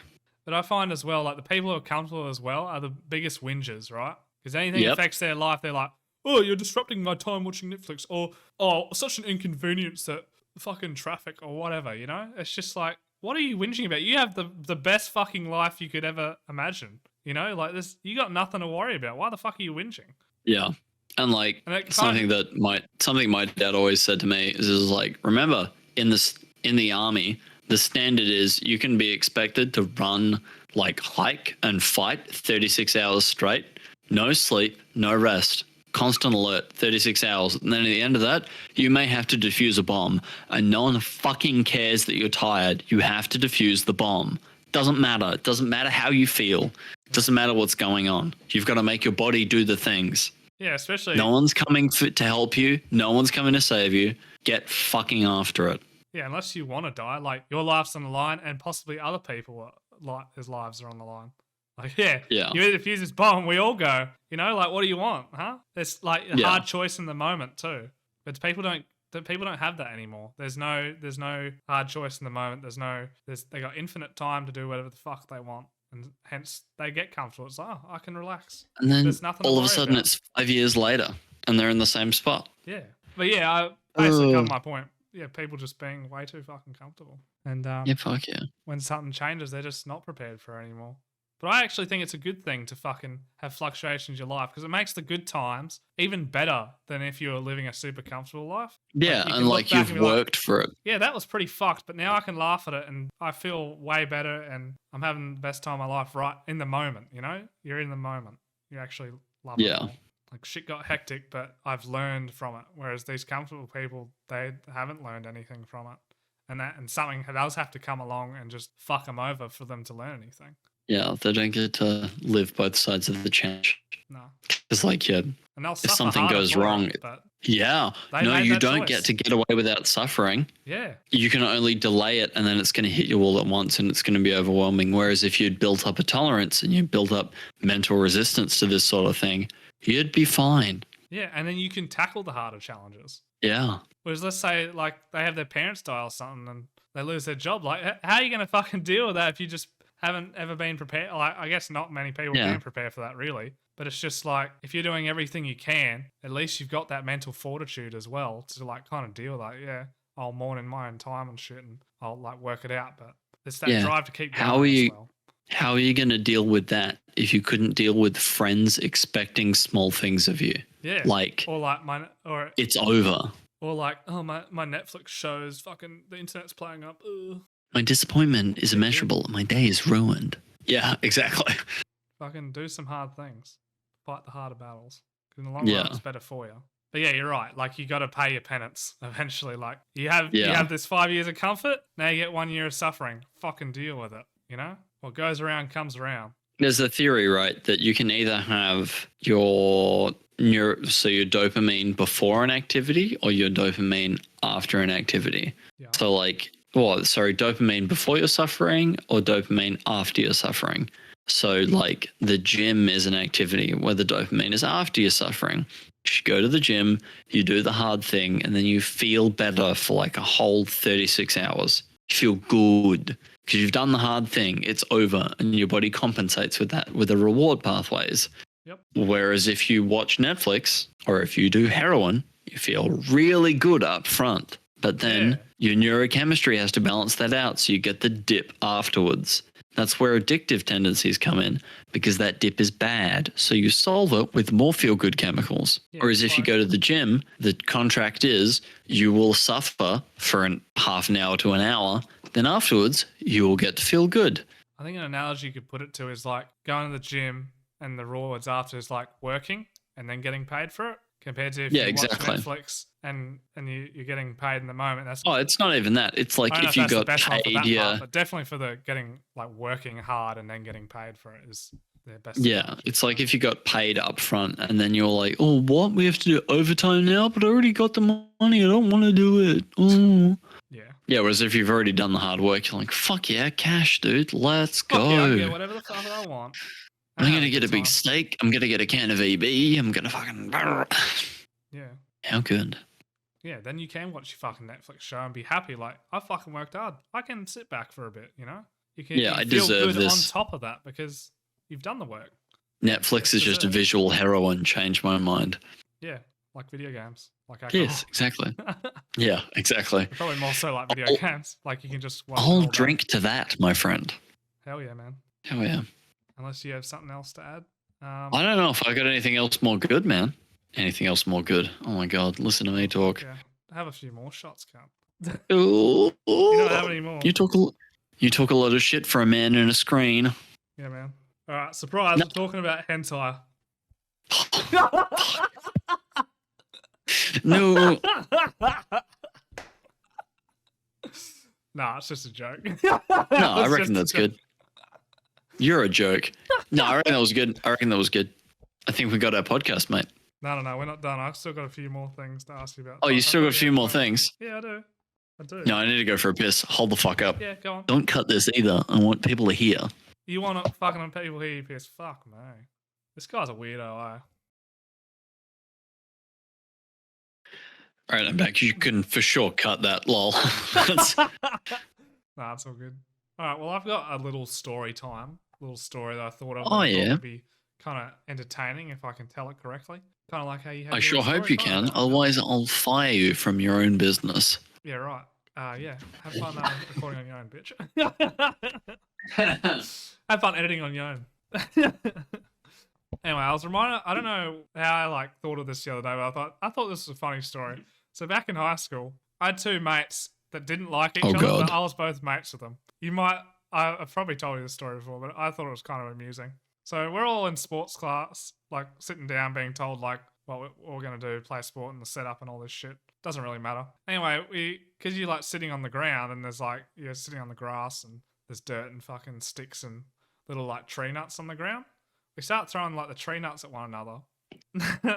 But I find as well, like the people who are comfortable as well are the biggest whingers, right? Because anything affects their life, they're like, oh, you're disrupting my time watching Netflix, or oh, such an inconvenience that fucking traffic or whatever, you know? It's just like, what are you whinging about? You have the best fucking life you could ever imagine, you know? Like this, you got nothing to worry about. Why the fuck are you whinging? Yeah. And like something my dad always said to me is like, remember in the army, the standard is you can be expected to run, like hike and fight 36 hours straight, no sleep, no rest, constant alert, 36 hours. And then at the end of that, you may have to defuse a bomb. And no one fucking cares that you're tired. You have to defuse the bomb. Doesn't matter. It doesn't matter how you feel. It doesn't matter what's going on. You've got to make your body do the things. Yeah, especially... No one's coming to help you. No one's coming to save you. Get fucking after it. Yeah, unless you want to die. Like, your life's on the line and possibly other people, his lives are on the line. Like, yeah. You either defuse this bomb, we all go. You know, like, what do you want, huh? It's like a hard choice in the moment too. But people don't have that anymore. There's no hard choice in the moment. They got infinite time to do whatever the fuck they want. And hence they get comfortable. It's like, oh, I can relax. And then there's nothing all of a sudden it's 5 years later and they're in the same spot. Yeah. But yeah, I basically got my point. Yeah, people just being way too fucking comfortable. And fuck yeah. When something changes, they're just not prepared for it anymore. But I actually think it's a good thing to fucking have fluctuations in your life because it makes the good times even better than if you were living a super comfortable life. Yeah, and like you've worked for it. Yeah, that was pretty fucked, but now I can laugh at it and I feel way better and I'm having the best time of my life right in the moment, you know? You're in the moment. You actually love it. Yeah. Like shit got hectic, but I've learned from it. Whereas these comfortable people, they haven't learned anything from it. And something does have to come along and just fuck them over for them to learn anything. Yeah, they don't get to live both sides of the change. No. It's like, yeah, And they'll if suffer something harder goes for wrong, it, but yeah, they no, made you that don't choice. get to get away without suffering. Yeah. You can only delay it, and then it's going to hit you all at once, and it's going to be overwhelming. Whereas if you'd built up a tolerance and you built up mental resistance to this sort of thing, you'd be fine. Yeah, and then you can tackle the harder challenges. Yeah. Whereas let's say like they have their parents die or something and they lose their job. Like, how are you going to fucking deal with that if you just haven't ever been prepared? Like, I guess not many people Yeah. can prepare for that, really. But it's just like, if you're doing everything you can, at least you've got that mental fortitude as well to like kind of deal with like, yeah, I'll mourn in my own time and shit and I'll like work it out. But it's that drive to keep going as well. How are you going to deal with that if you couldn't deal with friends expecting small things of you? Yeah. Like, or like it's over. Or like, oh, my Netflix shows, fucking the internet's playing up. Ugh. My disappointment is immeasurable. My day is ruined. Yeah, exactly. Fucking do some hard things. Fight the harder battles. Because in the long run, it's better for you. But yeah, you're right. Like, you got to pay your penance eventually. Like, you have this 5 years of comfort. Now you get 1 year of suffering. Fucking deal with it. You know? What goes around comes around. There's a theory, right, that you can either have your dopamine before an activity or your dopamine after an activity. Yeah. So like, dopamine before you're suffering or dopamine after you're suffering. So like the gym is an activity where the dopamine is after you're suffering. You go to the gym, you do the hard thing, and then you feel better for like a whole 36 hours. You feel good because you've done the hard thing. It's over, and your body compensates with that, with the reward pathways. Yep. Whereas if you watch Netflix or if you do heroin, you feel really good up front. But then your neurochemistry has to balance that out, so you get the dip afterwards. That's where addictive tendencies come in, because that dip is bad. So you solve it with more feel-good chemicals. Whereas if you go to the gym, the contract is you will suffer for half an hour to an hour. Then afterwards, you will get to feel good. I think an analogy you could put it to is like going to the gym and the rewards after is like working and then getting paid for it. Compared to if you watch Netflix and you're getting paid in the moment. It's not even that. It's like if you got paid, but definitely for the getting like working hard and then getting paid for it is the best. Yeah, it's like if you got paid up front and then you're like, oh, what? We have to do overtime now, but I already got the money. I don't want to do it. Oh. Yeah. Yeah, whereas if you've already done the hard work, you're like, fuck yeah, cash, dude. Let's go. Yeah, I get whatever the fuck I want. I'm going to get a big steak. I'm going to get a can of EB. I'm going to fucking... Yeah. How good. Yeah, then you can watch your fucking Netflix show and be happy. Like, I fucking worked hard. I can sit back for a bit, you know? You can I feel deserve good this. on top of that because you've done the work. Netflix is just a visual heroin. Changed my mind. Yeah, like video games. Like alcohol. Yes, exactly. Yeah, exactly. Probably more so like video games. Like you can just watch I'll drink to that, my friend. Hell yeah, man. Hell yeah. Unless you have something else to add. I don't know if I got anything else more good, man. Anything else more good? Oh my god, listen to me talk. Yeah, have a few more shots, cunt. Ooh, you don't have any more. You talk a lot of shit for a man in a screen. Yeah, man. All right, surprise! No. We're talking about hentai. No. Nah, it's just a joke. No, I reckon that's good. You're a joke. No, I reckon that was good. I think we got our podcast, mate. No, we're not done. I've still got a few more things to ask you about. Oh, you still got a few more things? Yeah, I do. No, I need to go for a piss. Hold the fuck up. Yeah, go on. Don't cut this either. I want people to hear. You want to fucking people hear you piss? Fuck me. This guy's a weirdo, All right, I'm back. You can for sure cut that, lol. Nah, it's all good. All right, well, I've got a little story time. Little story that I thought of. Would be kind of entertaining if I can tell it correctly. Kind of like how you have. I sure hope you can. Otherwise, I'll fire you from your own business. Yeah, right. Yeah. Have fun recording on your own, bitch. Have fun editing on your own. Anyway, I was reminded. I don't know how I thought of this the other day, but I thought this was a funny story. So back in high school, I had two mates that didn't like each other, but I was both mates with them. I've probably told you this story before, but I thought it was kind of amusing. So we're all in sports class, sitting down being told what we're going to do, play sport and the setup and all this shit. Doesn't really matter. Anyway, because you're sitting on the ground and there's you're sitting on the grass and there's dirt and fucking sticks and little tree nuts on the ground. We start throwing the tree nuts at one another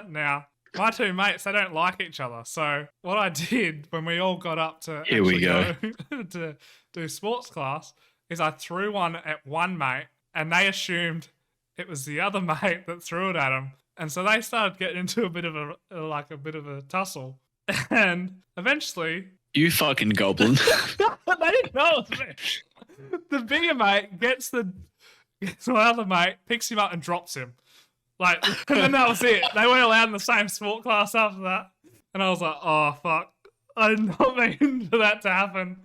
Now, my two mates, they don't like each other. So what I did when we all got up to Here we actually go to do sports class is I threw one at one mate, and they assumed it was the other mate that threw it at him. And so they started getting into a bit of a tussle. And eventually, You fucking goblin. they didn't know it was me. The bigger mate gets my other mate, picks him up and drops him. Like, and then that was it. They weren't allowed in the same sport class after that. And I was like, oh, fuck. I did not mean for that to happen.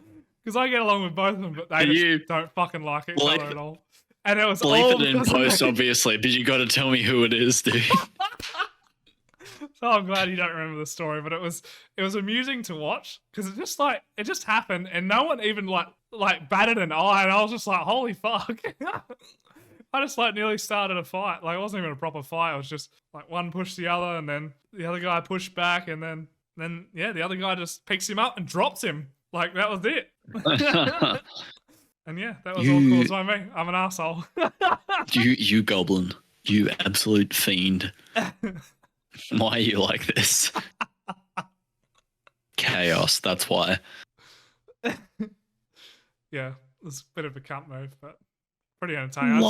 Because I get along with both of them, but they just don't fucking like each other at all. And it was Leave all it in post, obviously, but you got to tell me who it is, dude. So I'm glad you don't remember the story, but it was amusing to watch because it just happened and no one even like batted an eye, and I was just like, holy fuck. I just like nearly started a fight. Like, it wasn't even a proper fight. It was just like one pushed the other, and then the other guy pushed back, and then yeah, the other guy just picks him up and drops him. Like, that was it. And yeah, that was all caused by me. I'm an asshole. You goblin. You absolute fiend. Why are you like this? Chaos, that's why. Yeah, it was a bit of a cunt move, but pretty entertaining.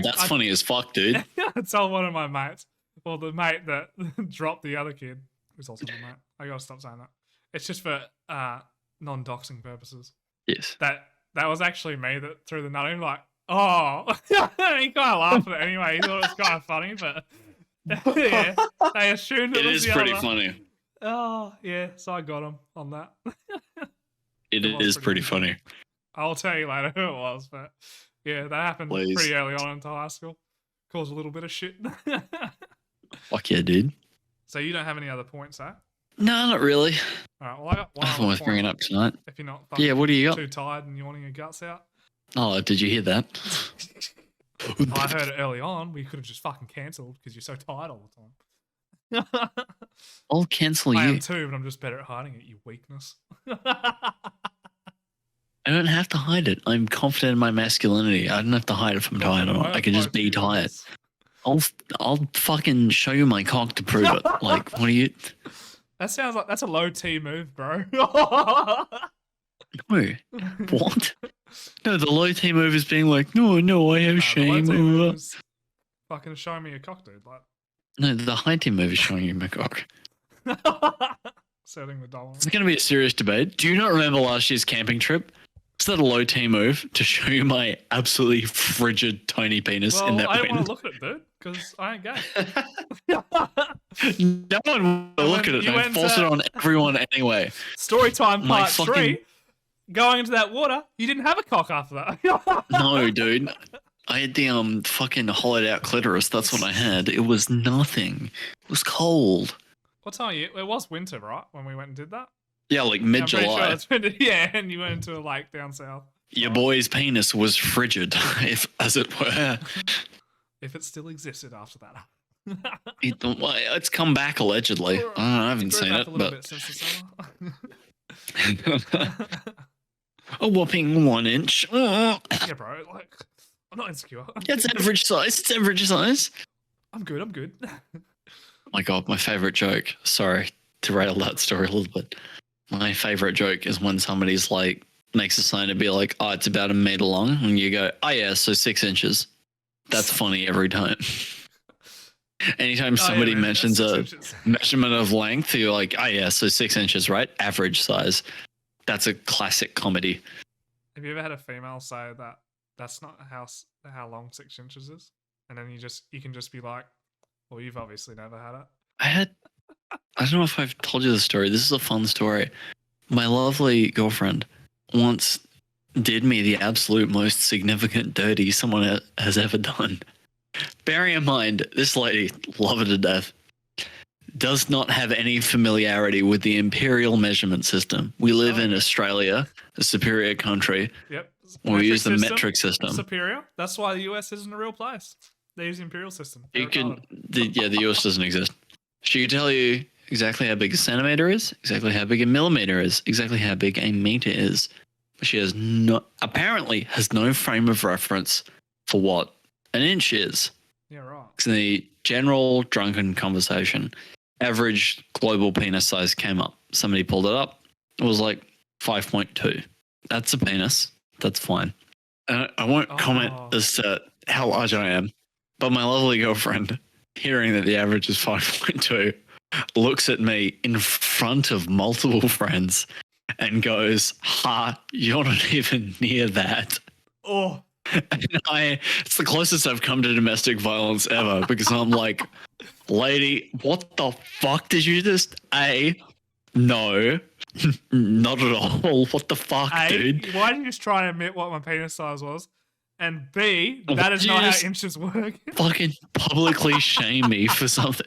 That's funny as fuck, dude. I told one of my mates, or the mate that dropped the other kid, who's also my mate. I gotta stop saying that. It's just for non-doxing purposes. Yes. That was actually me that threw the nut in. Like, oh, he kind of laughed at it anyway. He thought it was kind of funny, but yeah, they assumed it was is pretty funny. Oh yeah, so I got him on that. It is pretty funny. I'll tell you later who it was, but yeah, that happened pretty early on into high school. Caused a little bit of shit. Fuck yeah, dude. So you don't have any other points, eh? No, not really. All right, well, I got one Nothing worth bringing up tonight. If you're not what do you got? too tired and you're wanting your guts out. Oh, did you hear that? I heard it early on. We could have just fucking cancelled because you're so tired all the time. I'll cancel I you. am too, but I'm just better at hiding it, you weakness. I don't have to hide it. I'm confident in my masculinity. I don't have to hide if I'm tired or not. I can just be tired. I'll fucking show you my cock to prove it. Like, what are you? That sounds like that's a low T move, bro. No. What? No, the low T move is being like, no, I have shame. The low T move is fucking showing me a cock, dude. Like, no, the high T move is showing you my cock. Setting the dollar. It's going to be a serious debate. Do you not remember last year's camping trip? Is that a low T move to show you my absolutely frigid tiny penis in that I don't wind? want to look at it, dude, because I ain't gay. No one will look at it. I force it on everyone anyway. Story time part 3. Going into that water, you didn't have a cock after that. No, dude. I had the fucking hollowed out clitoris. That's what I had. It was nothing. It was cold. What time? It was winter, right? When we went and did that. Yeah, like mid-July. Sure yeah, and you went into a lake down south. Your boy's penis was frigid, if as it were. If it still existed after that. It's come back allegedly. I haven't seen it, but a whopping 1 inch. Yeah, bro. Like, I'm not insecure. It's average size. It's average size. I'm good. Oh my God, my favorite joke. Sorry to rail that story a little bit. My favorite joke is when somebody's like makes a sign to be like, oh, it's about 1 meter long, and you go, oh yeah, so 6 inches. That's funny every time. Anytime somebody mentions a measurement of length, you're like, oh yeah, so 6 inches, right? Average size. That's a classic comedy. Have you ever had a female say that that's not how long 6 inches is? And then you can just be like, well, you've obviously never had it. I don't know if I've told you the story. This is a fun story. My lovely girlfriend once did me the absolute most significant dirty someone has ever done. Bearing in mind, this lady, love her to death, does not have any familiarity with the imperial measurement system. We live in Australia, a superior country. Yep. We use the metric system. Superior. That's why the US isn't a real place. They use the imperial system. The US doesn't exist. She can tell you exactly how big a centimeter is, exactly how big a millimeter is, exactly how big a meter is. But she apparently has no frame of reference for what an inch is. Yeah, right. The general drunken conversation, average global penis size came up. Somebody pulled it up. It was like 5.2. That's a penis. That's fine. I won't comment as to how large I am, but my lovely girlfriend, hearing that the average is 5.2, looks at me in front of multiple friends and goes, "Ha, you're not even near that." Oh. And it's the closest I've come to domestic violence ever, because I'm like, lady, what the fuck did you just? No, not at all. What the fuck, dude? Why didn't you just try and admit what my penis size was? And B, that is not how inches work. Fucking publicly shame me for something,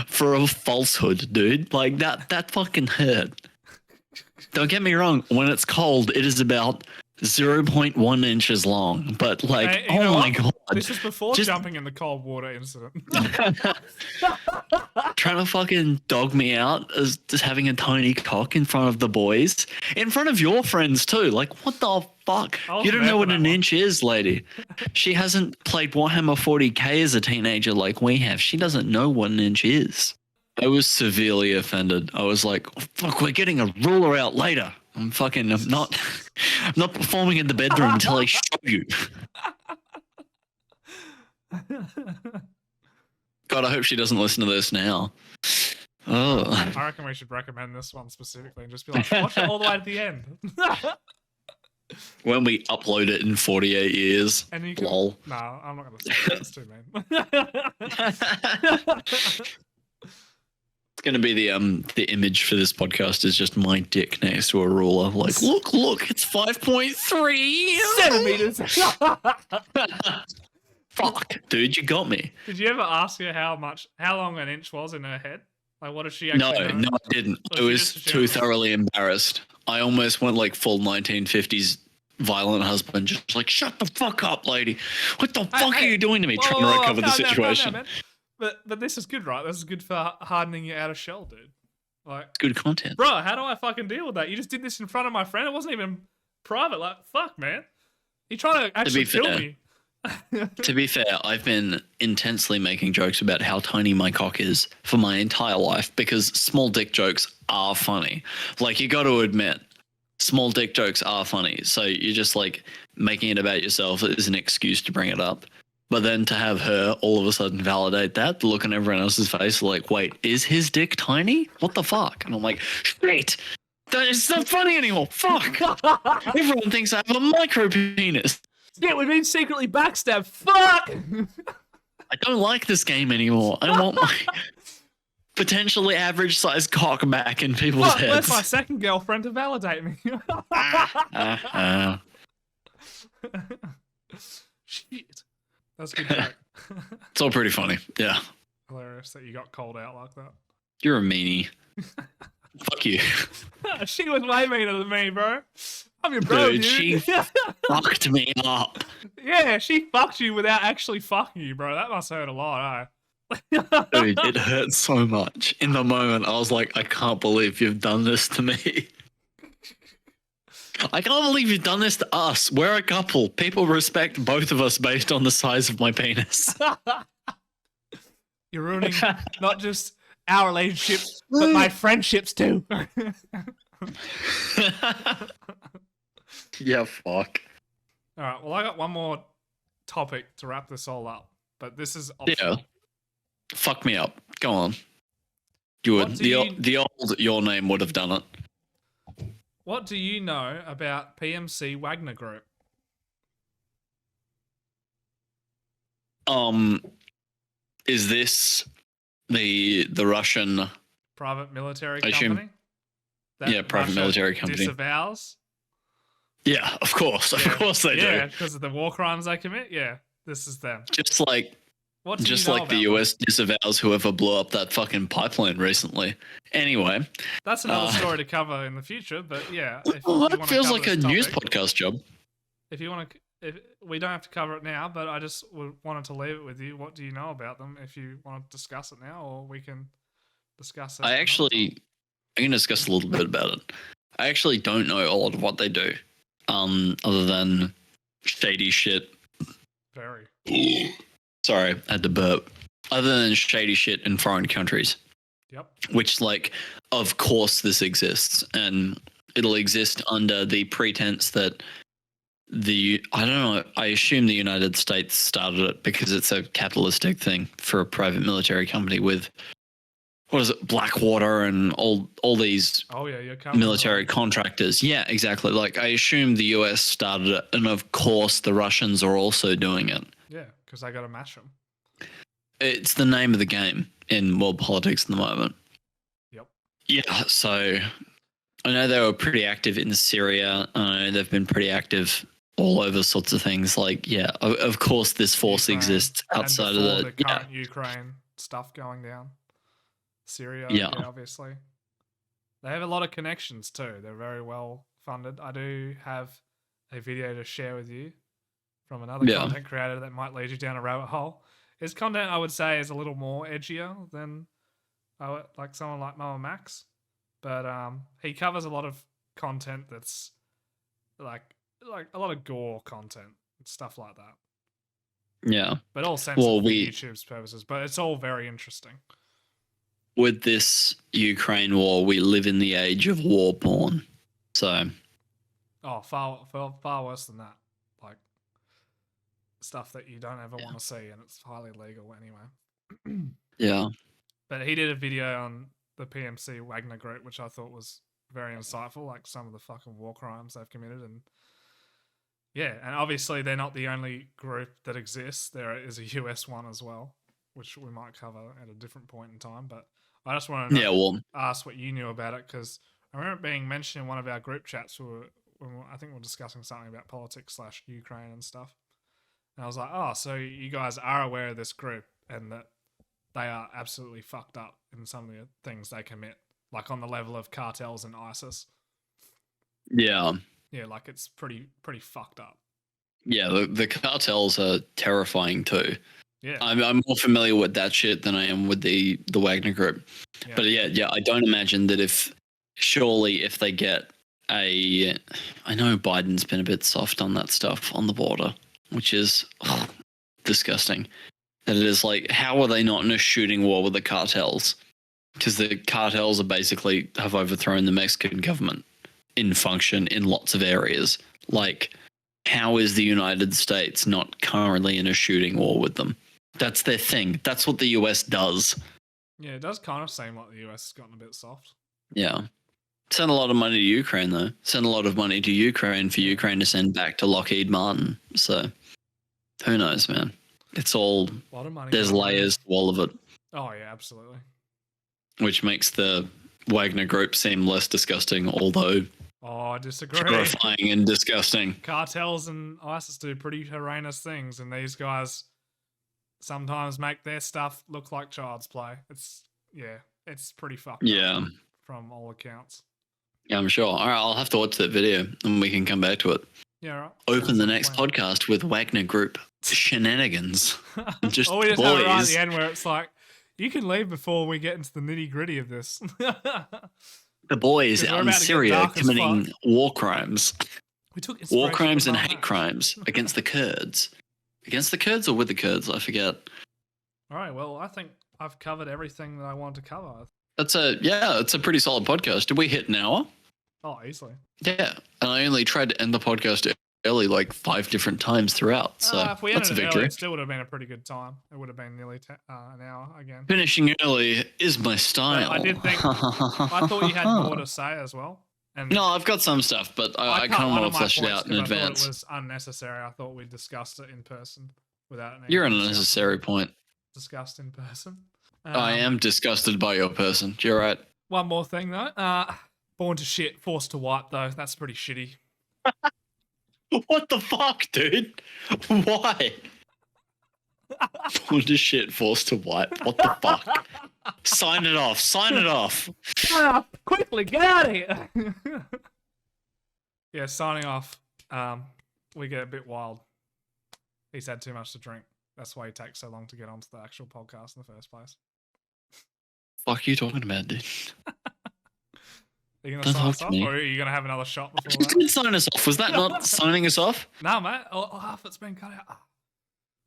for a falsehood, dude. Like that fucking hurt. Don't get me wrong. When it's cold, it is about 0.1 inches long. But like, Hey, oh my god, this was before jumping in the cold water incident. Trying to fucking dog me out as just having a tiny cock in front of the boys, in front of your friends too. Like, what the fuck? You don't know what an inch is, lady. She hasn't played Warhammer 40k as a teenager like we have. She doesn't know what an inch is. I was severely offended. I was like, oh, fuck, we're getting a ruler out later. I'm not performing in the bedroom until I show you. God, I hope she doesn't listen to this now. Oh. I reckon we should recommend this one specifically and just be like, watch it all the way to the end. When we upload it in 48 years. And you can, lol. No, I'm not going to say that. It's too mean. It's going to be the image for this podcast is just my dick next to a ruler. Like, look, it's 5.3 centimeters. Fuck, dude, you got me. Did you ever ask her how long an inch was in her head? Like, what does she actually know? No, I didn't. I was too thoroughly embarrassed. I almost went like full 1950s violent husband, just like, shut the fuck up, lady. What the fuck are you doing to me? Trying to recover the situation. No, but this is good, right? This is good for hardening you out of shell, dude. Like, good content. Bro, how do I fucking deal with that? You just did this in front of my friend. It wasn't even private. Like, fuck, man. You're trying to actually kill me. To be fair, I've been intensely making jokes about how tiny my cock is for my entire life, because small dick jokes are funny. Like, you got to admit, small dick jokes are funny. So you're just like making it about yourself is an excuse to bring it up. But then to have her all of a sudden validate that, the look on everyone else's face, like, wait, is his dick tiny? What the fuck? And I'm like, shit, it's not funny anymore. Fuck. Everyone thinks I have a micro penis. Yeah, we've been secretly backstabbed. Fuck. I don't like this game anymore. I want my potentially average sized cock back in people's heads. Where's my second girlfriend to validate me? Shit. That's a good joke. It's all pretty funny. Yeah. Hilarious that you got called out like that. You're a meanie. Fuck you. She was way meaner than me, bro. I'm your bro, dude. She fucked me up. Yeah, she fucked you without actually fucking you, bro. That must hurt a lot, Dude, it hurt so much. In the moment, I was like, I can't believe you've done this to me. I can't believe you've done this to us. We're a couple. People respect both of us based on the size of my penis. You're ruining not just our relationship, but my friendships too. Yeah, fuck. All right, well, I got one more topic to wrap this all up, but this is optional. Yeah. Fuck me up. Go on. You would. The old your name would have done it. What do you know about PMC Wagner Group? Is this the Russian private military company? Yeah, private military company. Disavows? Yeah, of course. Of course they do. Yeah, because of the war crimes they commit. Yeah, this is them. Just like the US disavows whoever blew up that fucking pipeline recently. Anyway. That's another story to cover in the future, but yeah. That feels like a news podcast job. If you want to, we don't have to cover it now, but I just wanted to leave it with you. What do you know about them? If you want to discuss it now, or we can discuss it. I can discuss a little bit about it. I actually don't know a lot of what they do, other than shady shit. Very. Sorry, I had to burp. Other than shady shit in foreign countries. Yep. Which, like, of course this exists. And it'll exist under the pretense that I don't know, I assume the United States started it because it's a capitalistic thing for a private military company with, what is it, Blackwater and all these you're military contractors. Yeah, exactly. Like, I assume the US started it, and of course the Russians are also doing it. Yeah, because they got to mash them. It's the name of the game in world politics at the moment. Yep. Yeah, so I know they were pretty active in Syria. I know they've been pretty active all over sorts of things. Like, yeah, of course this force Ukraine, exists outside of the current Ukraine stuff going down. Syria, yeah, obviously. They have a lot of connections too. They're very well funded. I do have a video to share with you from another content creator that might lead you down a rabbit hole. His content, I would say, is a little more edgier than like someone like Mama Max, but he covers a lot of content that's like a lot of gore content and stuff like that. Yeah, but all censored for YouTube's purposes. But it's all very interesting. With this Ukraine war, we live in the age of war porn. So, far worse than that. Like stuff that you don't ever want to see, and it's highly legal anyway. Yeah. But he did a video on the PMC Wagner Group, which I thought was very insightful, like some of the fucking war crimes they've committed. And yeah, and obviously they're not the only group that exists. There is a US one as well, which we might cover at a different point in time. But I just want to ask what you knew about it, because I remember it being mentioned in one of our group chats. I think we were discussing something about politics / Ukraine and stuff. And I was like, oh, so you guys are aware of this group and that they are absolutely fucked up in some of the things they commit, like on the level of cartels and ISIS. Yeah. Yeah, like it's pretty fucked up. Yeah, the cartels are terrifying too. Yeah. I'm more familiar with that shit than I am with the Wagner Group. Yeah. But yeah, I don't imagine that if they get I know Biden's been a bit soft on that stuff on the border, which is disgusting. That it is like, how are they not in a shooting war with the cartels? Because the cartels have overthrown the Mexican government in function in lots of areas. Like, how is the United States not currently in a shooting war with them? That's their thing. That's what the US does. Yeah, it does kind of seem like the US has gotten a bit soft. Yeah. Send a lot of money to Ukraine, though. Send a lot of money to Ukraine for Ukraine to send back to Lockheed Martin. So, who knows, man? It's all, a lot of money. There's layers to all of it. Oh, yeah, absolutely. Which makes the Wagner Group seem less disgusting, although... Oh, I disagree. Terrifying and disgusting. Cartels and ISIS do pretty horrendous things, and these guys sometimes make their stuff look like child's play. It's pretty fucked up from all accounts. Yeah, I'm sure. All right, I'll have to watch that video and we can come back to it. Yeah, right. Open the next podcast with Wagner Group shenanigans. Just or we just boys. have it right at the end where it's like, you can leave before we get into the nitty gritty of this. The boys out in Syria committing war crimes. We took war crimes and hate crimes against the Kurds. Against the Kurds or with the Kurds? I forget. All right. Well, I think I've covered everything that I wanted to cover. It's a pretty solid podcast. Did we hit an hour? Oh, easily. Yeah, and I only tried to end the podcast early like 5 different times throughout. So if we that's a victory. Early, it still would have been a pretty good time. It would have been nearly an hour again. Finishing early is my style. But I did think. I thought you had more to say as well. And no, I've got some stuff, but I kind of want to flesh it out in advance. I thought it was unnecessary. I thought we discussed it in person without an. You're an unnecessary point. Discussed in person. I am disgusted by your person. You're right. One more thing though. Born to shit, forced to wipe though. That's pretty shitty. What the fuck, dude? Why? Born to shit, forced to wipe. What the fuck? Sign it off. Sign it off. Quickly, get out of here. Yeah, signing off. We get a bit wild. He's had too much to drink. That's why he takes so long to get onto the actual podcast in the first place. Fuck you talking about, dude? Are you going to sign us off, or are you going to have another shot before that? Sign us off. Was that not signing us off? No, mate. Half it's been cut out.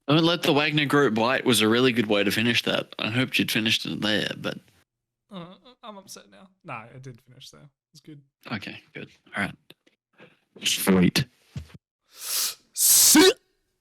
Don't let the Wagner Group bite was a really good way to finish that. I hoped you'd finished it there, but I'm upset now. No, it did finish there. It's good. okay, good. All right. Sweet.